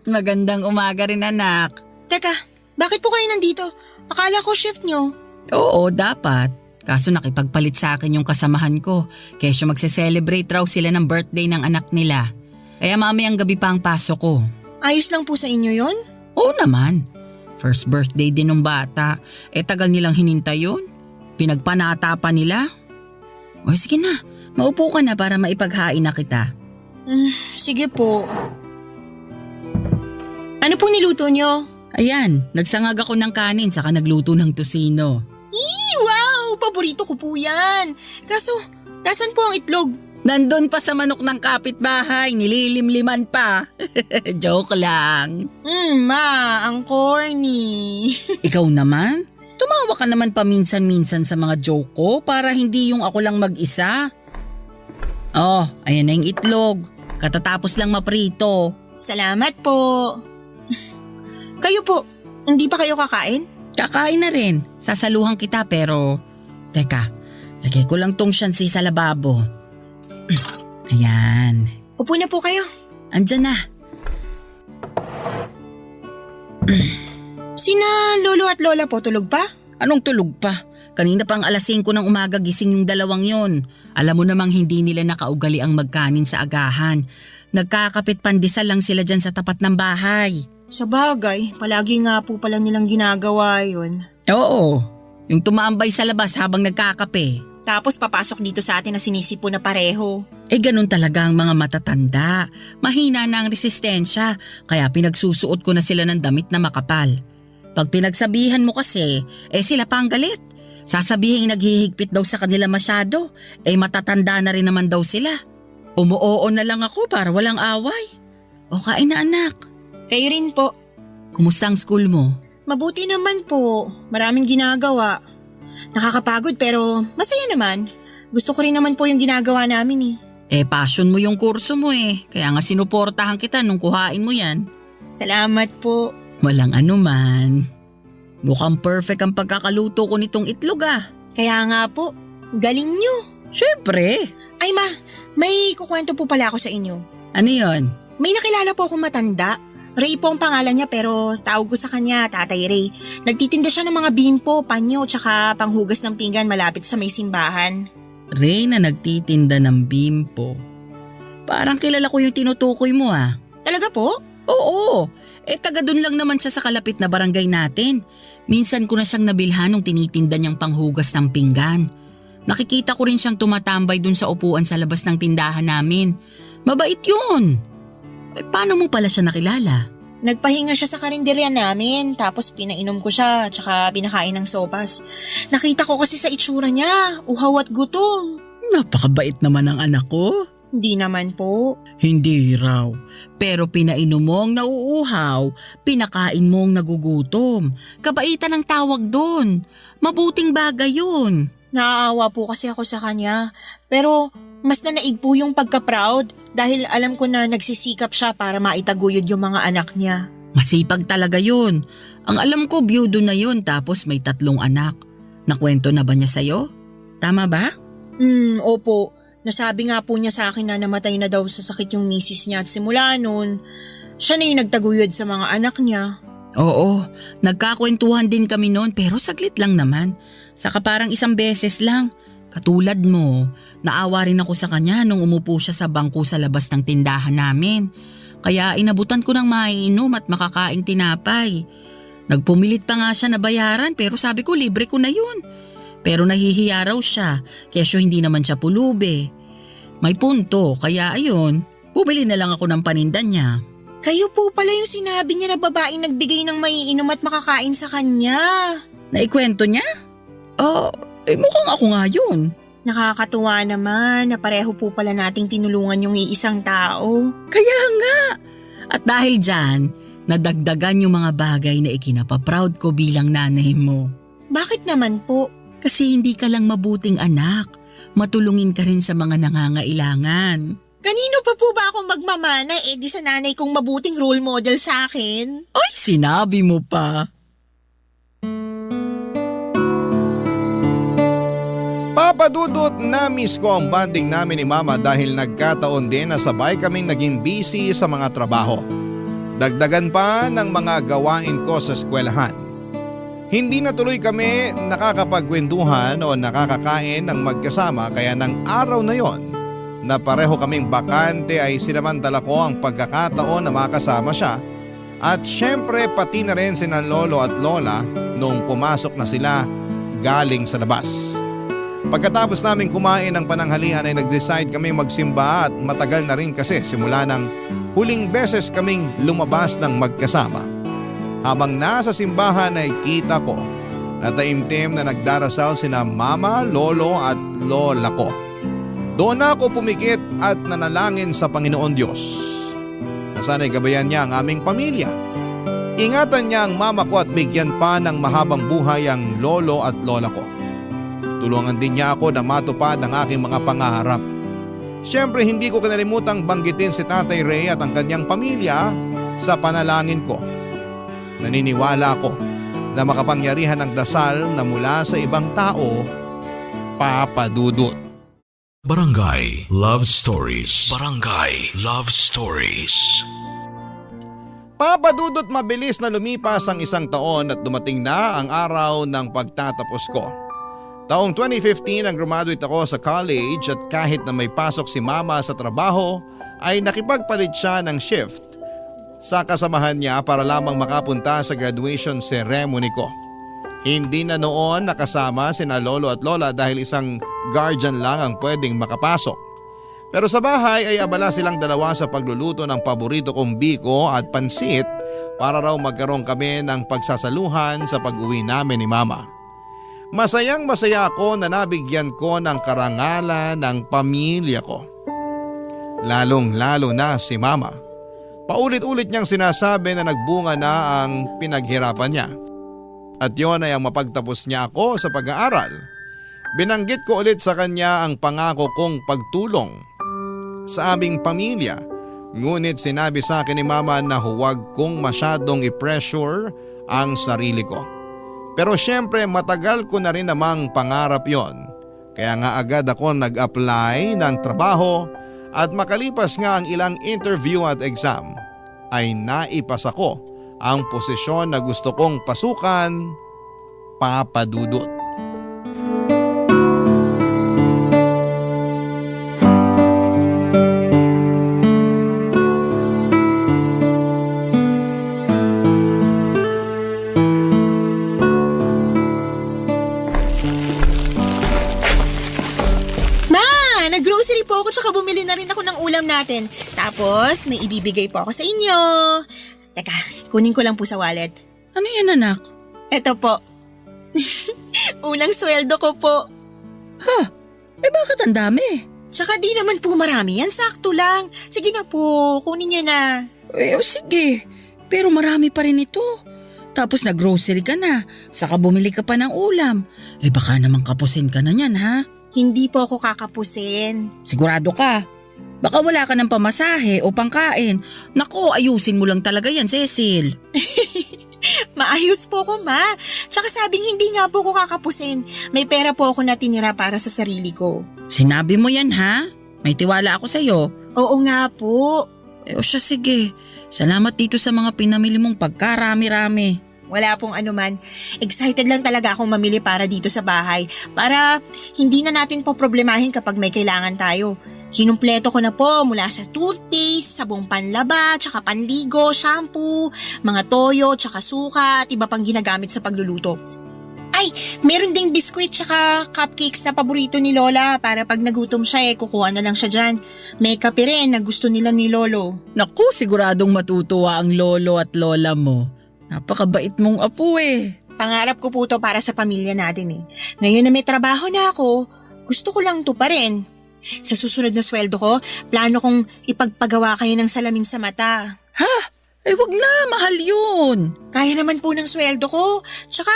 Magandang umaga rin, anak. Teka, bakit po kayo nandito? Akala ko shift nyo. Oo, dapat. Kaso nakipagpalit sa akin yung kasamahan ko. Kesyo magse-celebrate raw sila ng birthday ng anak nila. Kaya mamayang gabi pa ang pasok ko. Ayos lang po sa inyo yon? Oo naman. First birthday din ng bata. Tagal nilang hinintay yun. Pinagpanata pa nila. O sige na, maupo ka na para maipaghain na kita. Sige po. Ano pong niluto nyo? Ayan, nagsangag ako ng kanin saka nagluto ng tusino. Wow! Paborito ko po yan. Kaso, nasan po ang itlog? Nandun pa sa manok ng kapitbahay, nililimliman pa. Joke lang. Ma, ang corny. Ikaw naman? Tumawa ka naman paminsan-minsan sa mga joke ko para hindi yung ako lang mag-isa. Oh, ayan na yung itlog. Katatapos lang maprito. Salamat po. Kayo po, hindi pa kayo kakain? Kakain na rin. Sasaluhan kita pero… Teka, lagay ko lang tong shansi sa lababo. Ayan. Upo na po kayo. Andyan na. Sina lolo at lola po tulog pa? Anong tulog pa? Kanina pang alas 5 ng umaga gising yung dalawang yon. Alam mo namang hindi nila nakaugali ang magkanin sa agahan. Nagkakapit pandesal lang sila dyan sa tapat ng bahay. Sa bagay, palagi nga po pala nilang ginagawa yun. Oo, yung tumaambay sa labas habang nagkakape. Tapos papasok dito sa atin na sinisipo na pareho. Ganun talaga ang mga matatanda. Mahina na ang resistensya, kaya pinagsusuot ko na sila ng damit na makapal. Pag pinagsabihan mo kasi, sila pa ang galit. Sasabihin naghihigpit daw sa kanila masyado, matatanda na rin naman daw sila. Umuoo na lang ako para walang away. O kain na anak. Kayo rin po. Kumusta ang school mo? Mabuti naman po. Maraming ginagawa. Nakakapagod pero masaya naman. Gusto ko rin naman po yung ginagawa namin . Passion mo yung kurso mo kaya nga sinuportahan kita nung kuhain mo yan. Salamat po. Walang anuman. Mukhang perfect ang pagkakaluto ko nitong itlog . Kaya nga po, galing nyo. Syempre. Ay ma, may kukwento po pala ako sa inyo. Ano yon? May nakilala po akong matanda. Ray po ang pangalan niya pero tawag ko sa kanya Tatay Ray. Nagtitinda siya ng mga bimpo, panyo, tsaka panghugas ng pinggan malapit sa may simbahan. Ray na nagtitinda ng bimpo. Parang kilala ko yung tinutukoy mo . Talaga po? Oo. Taga dun lang naman siya sa kalapit na barangay natin. Minsan ko na siyang nabilhan nung tinitinda niyang panghugas ng pinggan. Nakikita ko rin siyang tumatambay dun sa upuan sa labas ng tindahan namin. Mabait yun. Paano mo pala siya nakilala? Nagpahinga siya sa karinderya namin tapos pinainom ko siya tsaka pinakain ng sopas. Nakita ko kasi sa itsura niya, uhaw at gutom. Napakabait naman ang anak ko. Hindi naman po. Hindi raw. Pero pinainom mo ang nauuhaw, pinakain mo ang nagugutom. Kabaitan ang tawag doon. Mabuting bagay yun. Naaawa po kasi ako sa kanya. Pero mas nanaig po yung pagka-proud dahil alam ko na nagsisikap siya para maitaguyod yung mga anak niya. Masipag talaga yun. Ang alam ko, byudo na yun tapos may 3 anak. Nakwento na ba niya sa'yo? Tama ba? Opo. Nasabi nga po niya sa akin na namatay na daw sa sakit yung misis niya at simula noon, siya na yung nagtaguyod sa mga anak niya. Oo, nagkakwentuhan din kami noon pero saglit lang naman. Saka parang 1 beses lang. Katulad mo, naawa rin ako sa kanya nung umupo siya sa bangko sa labas ng tindahan namin. Kaya inabutan ko ng maiinom at makakaing tinapay. Nagpumilit pa nga siya na bayaran pero sabi ko libre ko na yun. Pero nahihiya raw siya, kesyo hindi naman siya pulube. May punto, kaya ayun, bumili na lang ako ng paninda niya. Kayo po pala yung sinabi niya na babaeng nagbigay ng maiinom at makakain sa kanya. Naikwento niya? Mukhang ako nga yun. Nakakatuwa naman na pareho po pala nating tinulungan yung iisang tao. Kaya nga. At dahil dyan, nadagdagan yung mga bagay na ikinapaproud ko bilang nanay mo. Bakit naman po? Kasi hindi ka lang mabuting anak. Matulungin ka rin sa mga nangangailangan. Kanino pa po ba akong magmamana di sa nanay kong mabuting role model sa akin? Ay, sinabi mo pa. Papadudot, na-miss ko ang bonding namin ni Mama dahil nagkataon din na sabay kaming naging busy sa mga trabaho. Dagdagan pa ng mga gawain ko sa eskwelahan. Hindi na tuloy kami nakakapagkwentuhan o nakakakain ng magkasama kaya ng araw na yon na pareho kaming bakante ay sinamantala ko ang pagkakataon na makasama siya at syempre pati na rin sina lolo at lola noong pumasok na sila galing sa labas. Pagkatapos namin kumain ng pananghalian ay nag-decide kaming magsimba at matagal na rin kasi simula ng huling beses kaming lumabas ng magkasama. Habang nasa simbahan ay kita ko na taimtim na nagdarasal sina mama, lolo at lola ko. Doon ako pumikit at nanalangin sa Panginoon Diyos na sana'y gabayan niya ang aming pamilya. Ingatan niya ang mama ko at bigyan pa ng mahabang buhay ang lolo at lola ko. Tulungan din niya ako na matupad ang aking mga pangarap. Siyempre hindi ko kinalimutang banggitin si Tatay Ray at ang kanyang pamilya sa panalangin ko. Naniniwala ako na makapangyarihan ang dasal na mula sa ibang tao, Papa Dudut. Barangay Love Stories. Barangay Love Stories. Papa Dudut, mabilis na lumipas ang isang taon at dumating na ang araw ng pagtatapos ko. Taong 2015 ang graduate ako sa college at kahit na may pasok si Mama sa trabaho ay nakipagpalit siya ng shift sa kasamahan niya para lamang makapunta sa graduation ceremony ko. Hindi na noon nakasama sina lolo at lola dahil isang guardian lang ang pwedeng makapasok. Pero sa bahay ay abala silang dalawa sa pagluluto ng paborito kong biko at pansit para raw magkaroon kami ng pagsasaluhan sa pag-uwi namin ni Mama. Masayang masaya ako na nabigyan ko ng karangalan ng pamilya ko. Lalong lalo na si Mama. Paulit-ulit niyang sinasabi na nagbunga na ang pinaghirapan niya. At yon ay ang mapagtapos niya ako sa pag-aaral. Binanggit ko ulit sa kanya ang pangako kong pagtulong sa aming pamilya. Ngunit sinabi sa akin ni Mama na huwag kong masyadong i-pressure ang sarili ko. Pero syempre matagal ko na rin namang pangarap yon. Kaya nga agad ako nag-apply ng trabaho at makalipas nga ang ilang interview at exam ay naipasa ko ang posisyon na gusto kong pasukan, Papa Dudut. Nag-grocery po ako tsaka bumili na rin ako ng ulam natin. Tapos may ibibigay po ako sa inyo. Teka, kunin ko lang po sa wallet. Ano yan, anak? Eto po. Unang sweldo ko po. Bakit ang dami? Tsaka di naman po marami yan, sakto lang. Sige na po, kunin niyo na. Sige. Pero marami pa rin ito. Tapos nag-grocery ka na, saka bumili ka pa ng ulam. Baka naman kapusin ka na yan, ha? Hindi po ako kakapusin. Sigurado ka? Baka wala ka ng pamasahe o pangkain. Nako, ayusin mo lang talaga yan, Cecil. Maayos po ko, Ma. Tsaka sabing hindi nga po ko kakapusin. May pera po ako natinira para sa sarili ko. Sinabi mo yan, ha? May tiwala ako sa'yo. Oo nga po. Siya, sige. Salamat dito sa mga pinamili mong pagkarami-rami. Wala pong anuman. Excited lang talaga akong mamili para dito sa bahay. Para hindi na natin po problemahin kapag may kailangan tayo. Kinumpleto ko na po mula sa toothpaste, sabong panlaba, tsaka panligo, shampoo, mga toyo, tsaka suka at iba pang ginagamit sa pagluluto. Ay, meron ding biskwit tsaka cupcakes na paborito ni Lola para pag nagutom siya kukuha na lang siya dyan. May kape rin na gusto nila ni Lolo. Naku, siguradong matutuwa ang lolo at lola mo. Napakabait mong apo Pangarap ko po to para sa pamilya natin Ngayon na may trabaho na ako, gusto ko lang to pa rin. Sa susunod na sweldo ko, plano kong ipagpagawa kayo ng salamin sa mata. Wag na, mahal yun. Kaya naman po ng sweldo ko. Tsaka,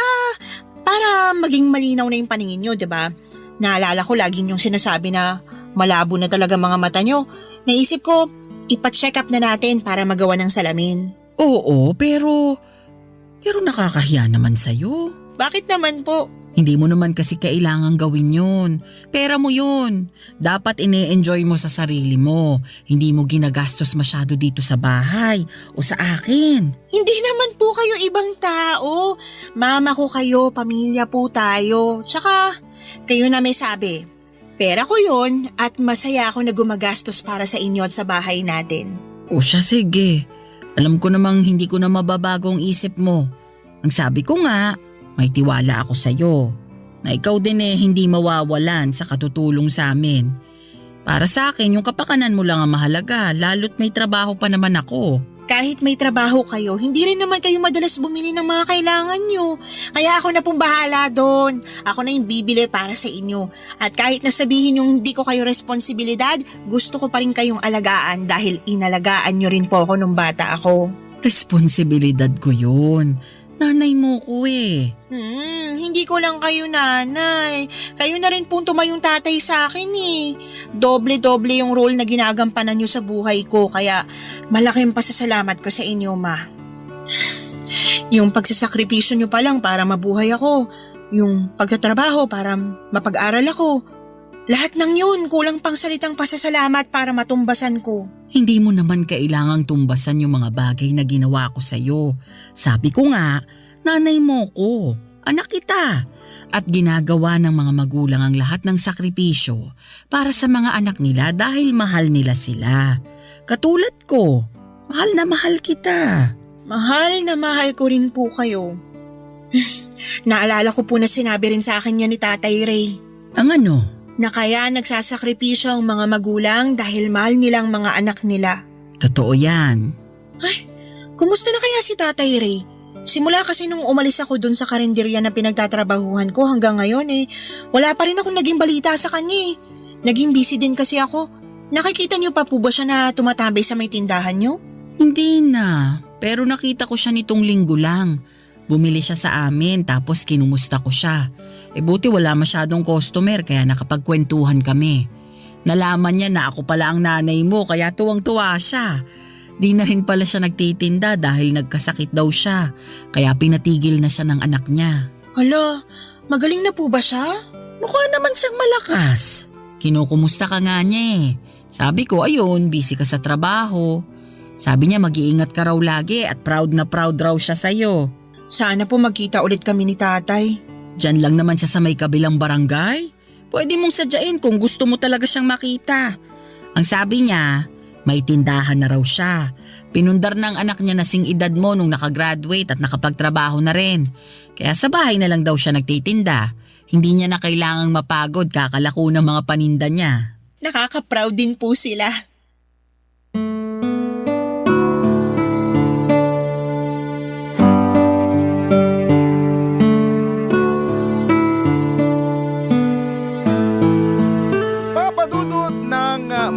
para maging malinaw na yung paningin nyo, diba? Naalala ko lagi niyong sinasabi na malabo na talaga mga mata nyo. Naisip ko, ipa-check up na natin para magawa ng salamin. Oo, pero nakakahiya naman sa'yo. Bakit naman po? Hindi mo naman kasi kailangang gawin yun. Pera mo yun. Dapat ine-enjoy mo sa sarili mo. Hindi mo ginagastos masyado dito sa bahay o sa akin. Hindi naman po kayo ibang tao. Mama ko kayo, pamilya po tayo. Tsaka, kayo na may sabi. Pera ko yun at masaya ako na gumagastos para sa inyo at sa bahay natin. O siya, sige. Alam ko namang hindi ko na mababago ang isip mo. Ang sabi ko nga, may tiwala ako sa'yo. Na ikaw din hindi mawawalan sa katutulong sa amin. Para sa akin, yung kapakanan mo lang ang mahalaga, lalo't may trabaho pa naman ako. Kahit may trabaho kayo, hindi rin naman kayo madalas bumili ng mga kailangan nyo. Kaya ako na pong bahala doon. Ako na yung bibili para sa inyo. At kahit nasabihin yung hindi ko kayo responsibilidad, gusto ko pa rin kayong alagaan dahil inalagaan nyo rin po ako nung bata ako. Responsibilidad ko yun. Nanay mo ko Hindi ko lang kayo nanay. Kayo na rin po tumayong tatay sa akin Doble-doble yung role na ginagampanan nyo sa buhay ko kaya malaking pasasalamat ko sa inyo, ma. Yung pagsasakripisyo nyo pa lang para mabuhay ako. Yung pagtatrabaho para mapag-aral ako. Lahat ng yun kulang pang salitang pasasalamat para matumbasan ko. Hindi mo naman kailangang tumbasan yung mga bagay na ginawa ko sa'yo. Sabi ko nga, nanay mo ko, anak kita. At ginagawa ng mga magulang ang lahat ng sakripisyo para sa mga anak nila dahil mahal nila sila. Katulad ko, mahal na mahal kita. Mahal na mahal ko rin po kayo. Naalala ko po na sinabi rin sa akin yan ni Tatay Ray. Ang ano? Na kaya nagsasakripisyo ang mga magulang dahil mahal nilang mga anak nila. Totoo yan. Ay, kumusta na kaya si Tatay Ray? Simula kasi nung umalis ako dun sa karinderya na pinagtatrabahuhan ko hanggang ngayon wala pa rin akong naging balita sa kanya Naging busy din kasi ako. Nakikita niyo pa po ba siya na tumatambay sa may tindahan niyo? Hindi na, pero nakita ko siya nitong linggo lang. Bumili siya sa amin tapos kinumusta ko siya. Buti wala masyadong customer kaya nakapagkwentuhan kami. Nalaman niya na ako pala ang nanay mo kaya tuwang-tuwa siya. Di na rin pala siya nagtitinda dahil nagkasakit daw siya. Kaya pinatigil na siya ng anak niya. Hala, magaling na po ba siya? Mukha naman siyang malakas. Kinukumusta ka nga niya Sabi ko ayun, busy ka sa trabaho. Sabi niya mag-iingat ka raw lagi at proud na proud raw siya sa'yo. Sana po magkita ulit kami ni Tatay. Diyan lang naman siya sa may kabilang barangay. Pwede mong sadyain kung gusto mo talaga siyang makita. Ang sabi niya, may tindahan na raw siya. Pinundar ng anak niya na sing edad mo nung nakagraduate at nakapagtrabaho na rin. Kaya sa bahay na lang daw siya nagtitinda. Hindi niya na kailangang mapagod kakalako ng mga paninda niya. Nakaka-proud din po sila.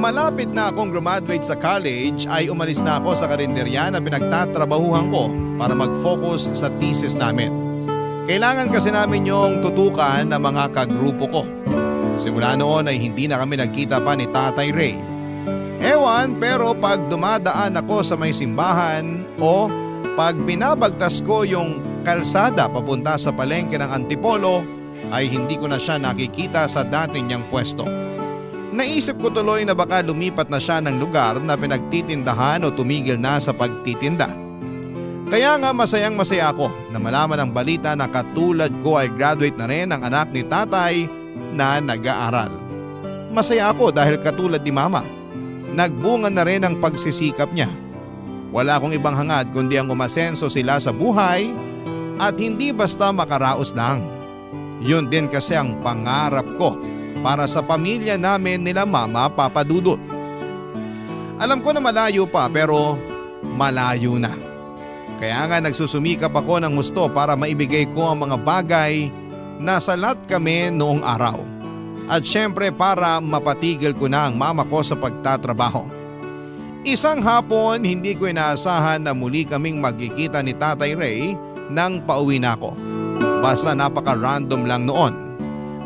Malapit na akong graduate sa college ay umalis na ako sa karinderya na pinagtatrabahuhan ko para mag-focus sa thesis namin. Kailangan kasi namin yung tutukan ng mga kagrupo ko. Simula noon ay hindi na kami nagkita pa ni Tatay Ray. Ewan, pero pag dumadaan ako sa may simbahan o pag binabagtas ko yung kalsada papunta sa palengke ng Antipolo ay hindi ko na siya nakikita sa dati niyang pwesto. Naisip ko tuloy na baka lumipat na siya ng lugar na pinagtitindahan o tumigil na sa pagtitinda. Kaya nga masayang masaya ako na malaman ang balita na katulad ko ay graduate na rin ang anak ni Tatay na nag-aaral. Masaya ako dahil katulad ni Mama, nagbunga na rin ang pagsisikap niya. Wala akong ibang hangad kundi ang umasenso sila sa buhay at hindi basta makaraos lang. Yun din kasi ang pangarap ko para sa pamilya namin nila Mama Papa Dudut. Alam ko na malayo pa pero malayo na. Kaya nga nagsusumikap ako ng gusto para maibigay ko ang mga bagay na salat kami noong araw. At syempre para mapatigil ko na ang mama ko sa pagtatrabaho. Isang hapon hindi ko inaasahan na muli kaming magkikita ni Tatay Ray nang pauwi na ako. Basta napaka-random lang noon.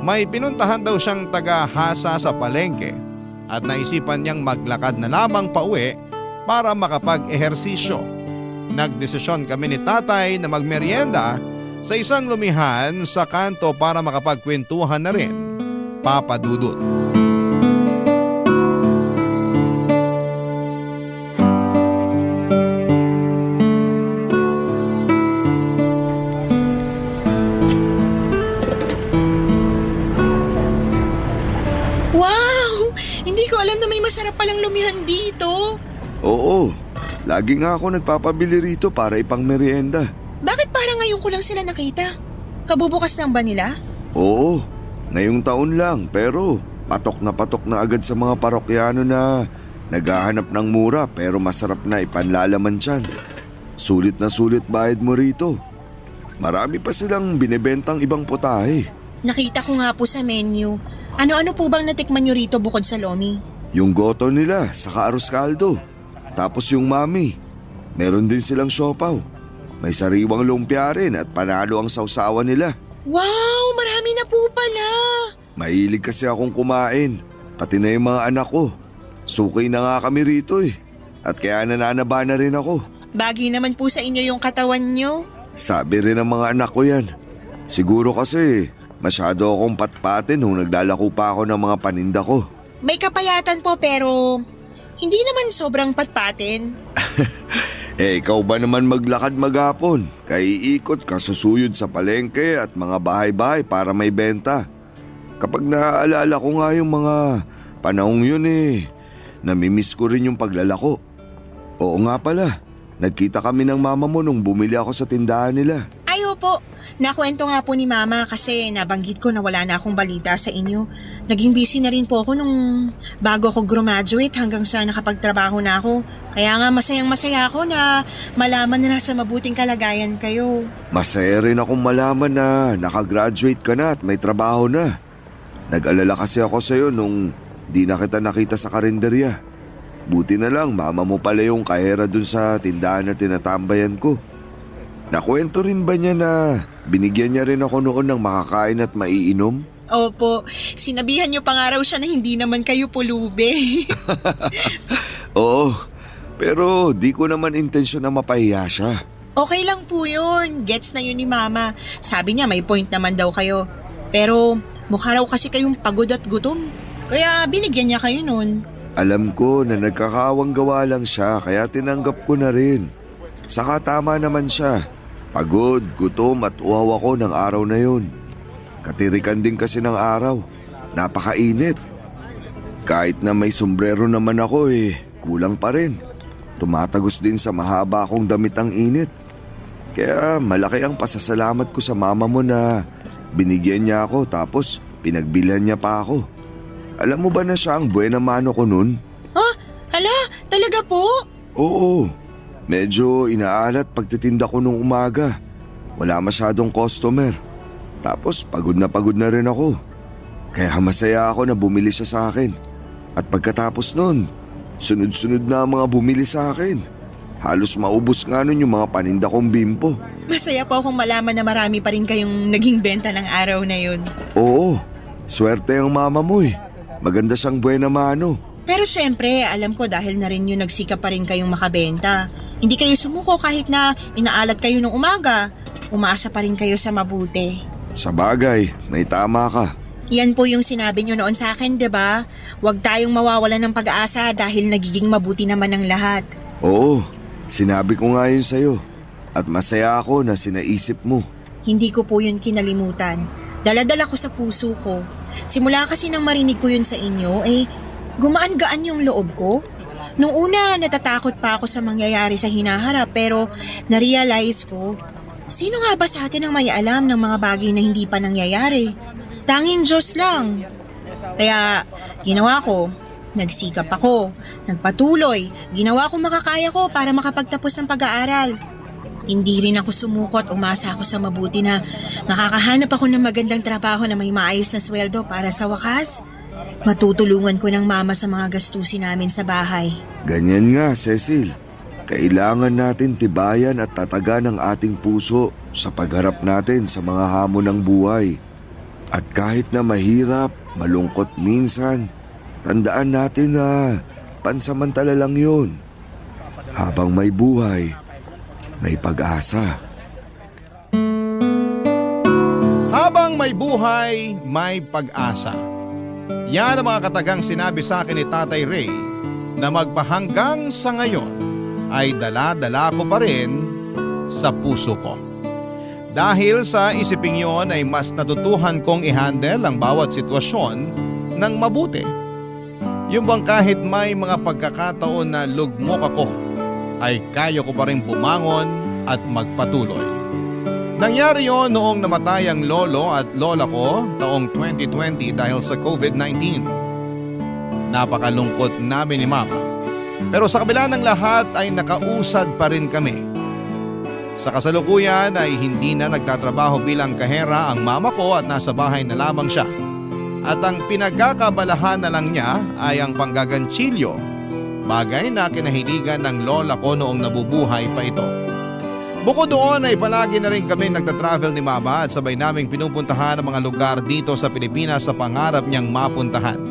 May pinuntahan daw siyang taga-hasa sa palengke at naisipan niyang maglakad na lamang pauwi para makapag-ehersisyo. Nagdesisyon kami ni Tatay na magmeryenda sa isang lumihan sa kanto para makapagkwentuhan na rin, Papa Dudut. Wow! Hindi ko alam na may masarap palang lumihan dito. Oo, lagi nga ako nagpapabili rito para ipang merienda. Bakit parang ngayon ko lang sila nakita? Kabubukas lang ba nila? Oo, ngayong taon lang pero patok na agad sa mga parokyano na naghahanap ng mura pero masarap na ipanlalaman dyan. Sulit na sulit bayad mo rito. Marami pa silang binebentang ibang putahe. Nakita ko nga po sa menu. Ano-ano po bang natikman nyo rito bukod sa lomi? Yung goto nila saka arroz caldo. Tapos yung mami. Meron din silang siopaw. May sariwang lumpia rin at panalo ang sausawan nila. Wow! Marami na po pala! Mahilig kasi akong kumain. Pati na yung mga anak ko. Suki na nga kami rito eh. At kaya nananaba na rin ako. Bagay naman po sa inyo yung katawan nyo. Sabi rin ng mga anak ko yan. Siguro kasi masyado akong patpatin nung naglalako pa ako ng mga paninda ko. May kapayatan po pero hindi naman sobrang patpatin. Ikaw ba naman maglakad maghapon? Kaiikot ka susuyod sa palengke at mga bahay-bahay para may benta. Kapag naaalala ko nga yung mga panahong yun namimiss ko rin yung paglalako. Oo nga pala, nagkita kami ng mama mo nung bumili ako sa tindahan nila. Ay opo, nakwento nga po ni mama kasi nabanggit ko na wala na akong balita sa inyo. Naging busy na rin po ako nung bago ako graduate hanggang sa nakapagtrabaho na ako. Kaya nga masayang-masaya ako na malaman na nasa mabuting kalagayan kayo. Masaya rin akong malaman na nakagraduate ka na at may trabaho na. Nag-alala kasi ako sa'yo nung di na kita nakita sa karinderya. Buti na lang mama mo pala yung kahera dun sa tindahan na tinatambayan ko. Nakwento rin ba niya na binigyan niya rin ako noon ng makakain at maiinom? Opo, sinabihan niyo pa nga raw siya na hindi naman kayo pulubi. Oo, pero di ko naman intensyon na mapahiya siya. Okay lang po yun, gets na yun ni mama. Sabi niya may point naman daw kayo. Pero mukha raw kasi kayong pagod at gutom. Kaya binigyan niya kayo nun. Alam ko na nagkakawang gawa lang siya kaya tinanggap ko na rin. Saka tama naman siya. Pagod, gutom at uhaw ako ng araw na yun. Katirikan din kasi ng araw. Napakainit. Kahit na may sombrero naman ako kulang pa rin. Tumatagos din sa mahaba akong damit ang init. Kaya malaki ang pasasalamat ko sa mama mo na binigyan niya ako tapos pinagbilhan niya pa ako. Alam mo ba na siya ang buena mano ko nun? Hala, talaga po? Oo, medyo inaalat pagtitinda ko nung umaga. Wala masyadong customer. Tapos pagod na rin ako. Kaya masaya ako na bumili siya sa akin. At pagkatapos nun, sunod-sunod na ang mga bumili sa akin. Halos maubos nga nun yung mga paninda kong bimpo. Masaya po akong malaman na marami pa rin kayong naging benta ng araw na yun. Oo, swerte ang mama mo Maganda siyang buena mano. Pero syempre, alam ko dahil na rin yung nagsikap pa rin kayong makabenta. Hindi kayo sumuko kahit na inaalat kayo nung umaga. Umaasa pa rin kayo sa mabuti. Sa bagay, may tama ka. Yan po yung sinabi nyo noon sa akin, 'di ba? Huwag tayong mawawalan ng pag-asa dahil nagiging mabuti naman ang lahat. Oo, sinabi ko nga yun sa'yo. At masaya ako na sinaisip mo. Hindi ko po yun kinalimutan. Dala-dala ko sa puso ko. Simula kasi nang marinig ko yun sa inyo, gumaan-gaan yung loob ko. Nung una, natatakot pa ako sa mangyayari sa hinaharap pero na-realize ko, Sino nga ba sa atin ang may alam ng mga bagay na hindi pa nangyayari? Tanging Diyos lang. Kaya ginawa ko, nagsikap ako, nagpatuloy, ginawa ko makakaya ko para makapagtapos ng pag-aaral. Hindi rin ako sumuko at umasa ako sa mabuti na makakahanap ako ng magandang trabaho na may maayos na sweldo para sa wakas. Matutulungan ko ng mama sa mga gastusin namin sa bahay. Ganyan nga, Cecil. Kailangan natin tibayan at tatagan ang ating puso sa pagharap natin sa mga hamon ng buhay. At kahit na mahirap, malungkot minsan, tandaan natin na pansamantala lang yun. Habang may buhay, may pag-asa. Habang may buhay, may pag-asa. Yan ang mga katagang sinabi sa akin ni Tatay Ray na magpahanggang sa ngayon ay dala-dala ko pa rin sa puso ko. Dahil sa isiping yon ay mas natutuhan kong i-handle ang bawat sitwasyon ng mabuti. Yung bang kahit may mga pagkakataon na lugmok ako, ay kaya ko pa rin bumangon at magpatuloy. Nangyari yon noong namatay ang lolo at lola ko taong 2020 dahil sa COVID-19. Napakalungkot namin ni Mama. Pero sa kabila ng lahat ay nakausad pa rin kami. Sa kasalukuyan ay hindi na nagtatrabaho bilang kahera ang mama ko at nasa bahay na lamang siya. At ang pinagkakabalahan na lang niya ay ang panggaganchilyo, bagay na kinahiligan ng lola ko noong nabubuhay pa ito. Bukod doon ay palagi na rin kami nagtatravel ni Mama at sabay naming pinupuntahan ang mga lugar dito sa Pilipinas sa pangarap niyang mapuntahan.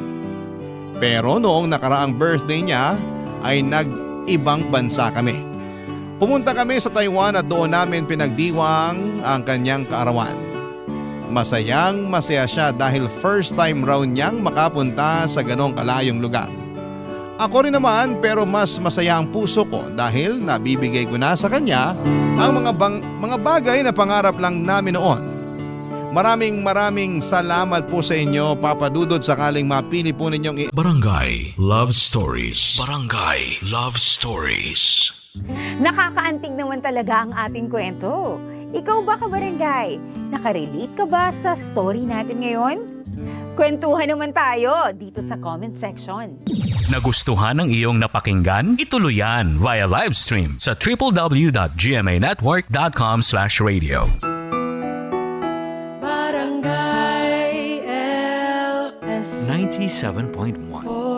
Pero noong nakaraang birthday niya ay nag-ibang bansa kami. Pumunta kami sa Taiwan at doon namin pinagdiwang ang kanyang kaarawan. Masayang masaya siya dahil first time raw niyang makapunta sa ganong kalayong lugar. Ako rin naman pero mas masaya ang puso ko dahil nabibigay ko na sa kanya ang mga bagay na pangarap lang namin noon. Maraming salamat po sa inyo, Papa Dudut, sakaling mapili po ninyong Barangay Love Stories. Barangay Love Stories. Nakakaantig naman talaga ang ating kwento. Ikaw ba, kabarangay? Nakarelate ka ba sa story natin ngayon? Kwentuhan naman tayo dito sa comment section. Nagustuhan ng iyong napakinggan? Ituloy yan via live stream sa www.gmanetwork.com/radio. Barangay LS 97.1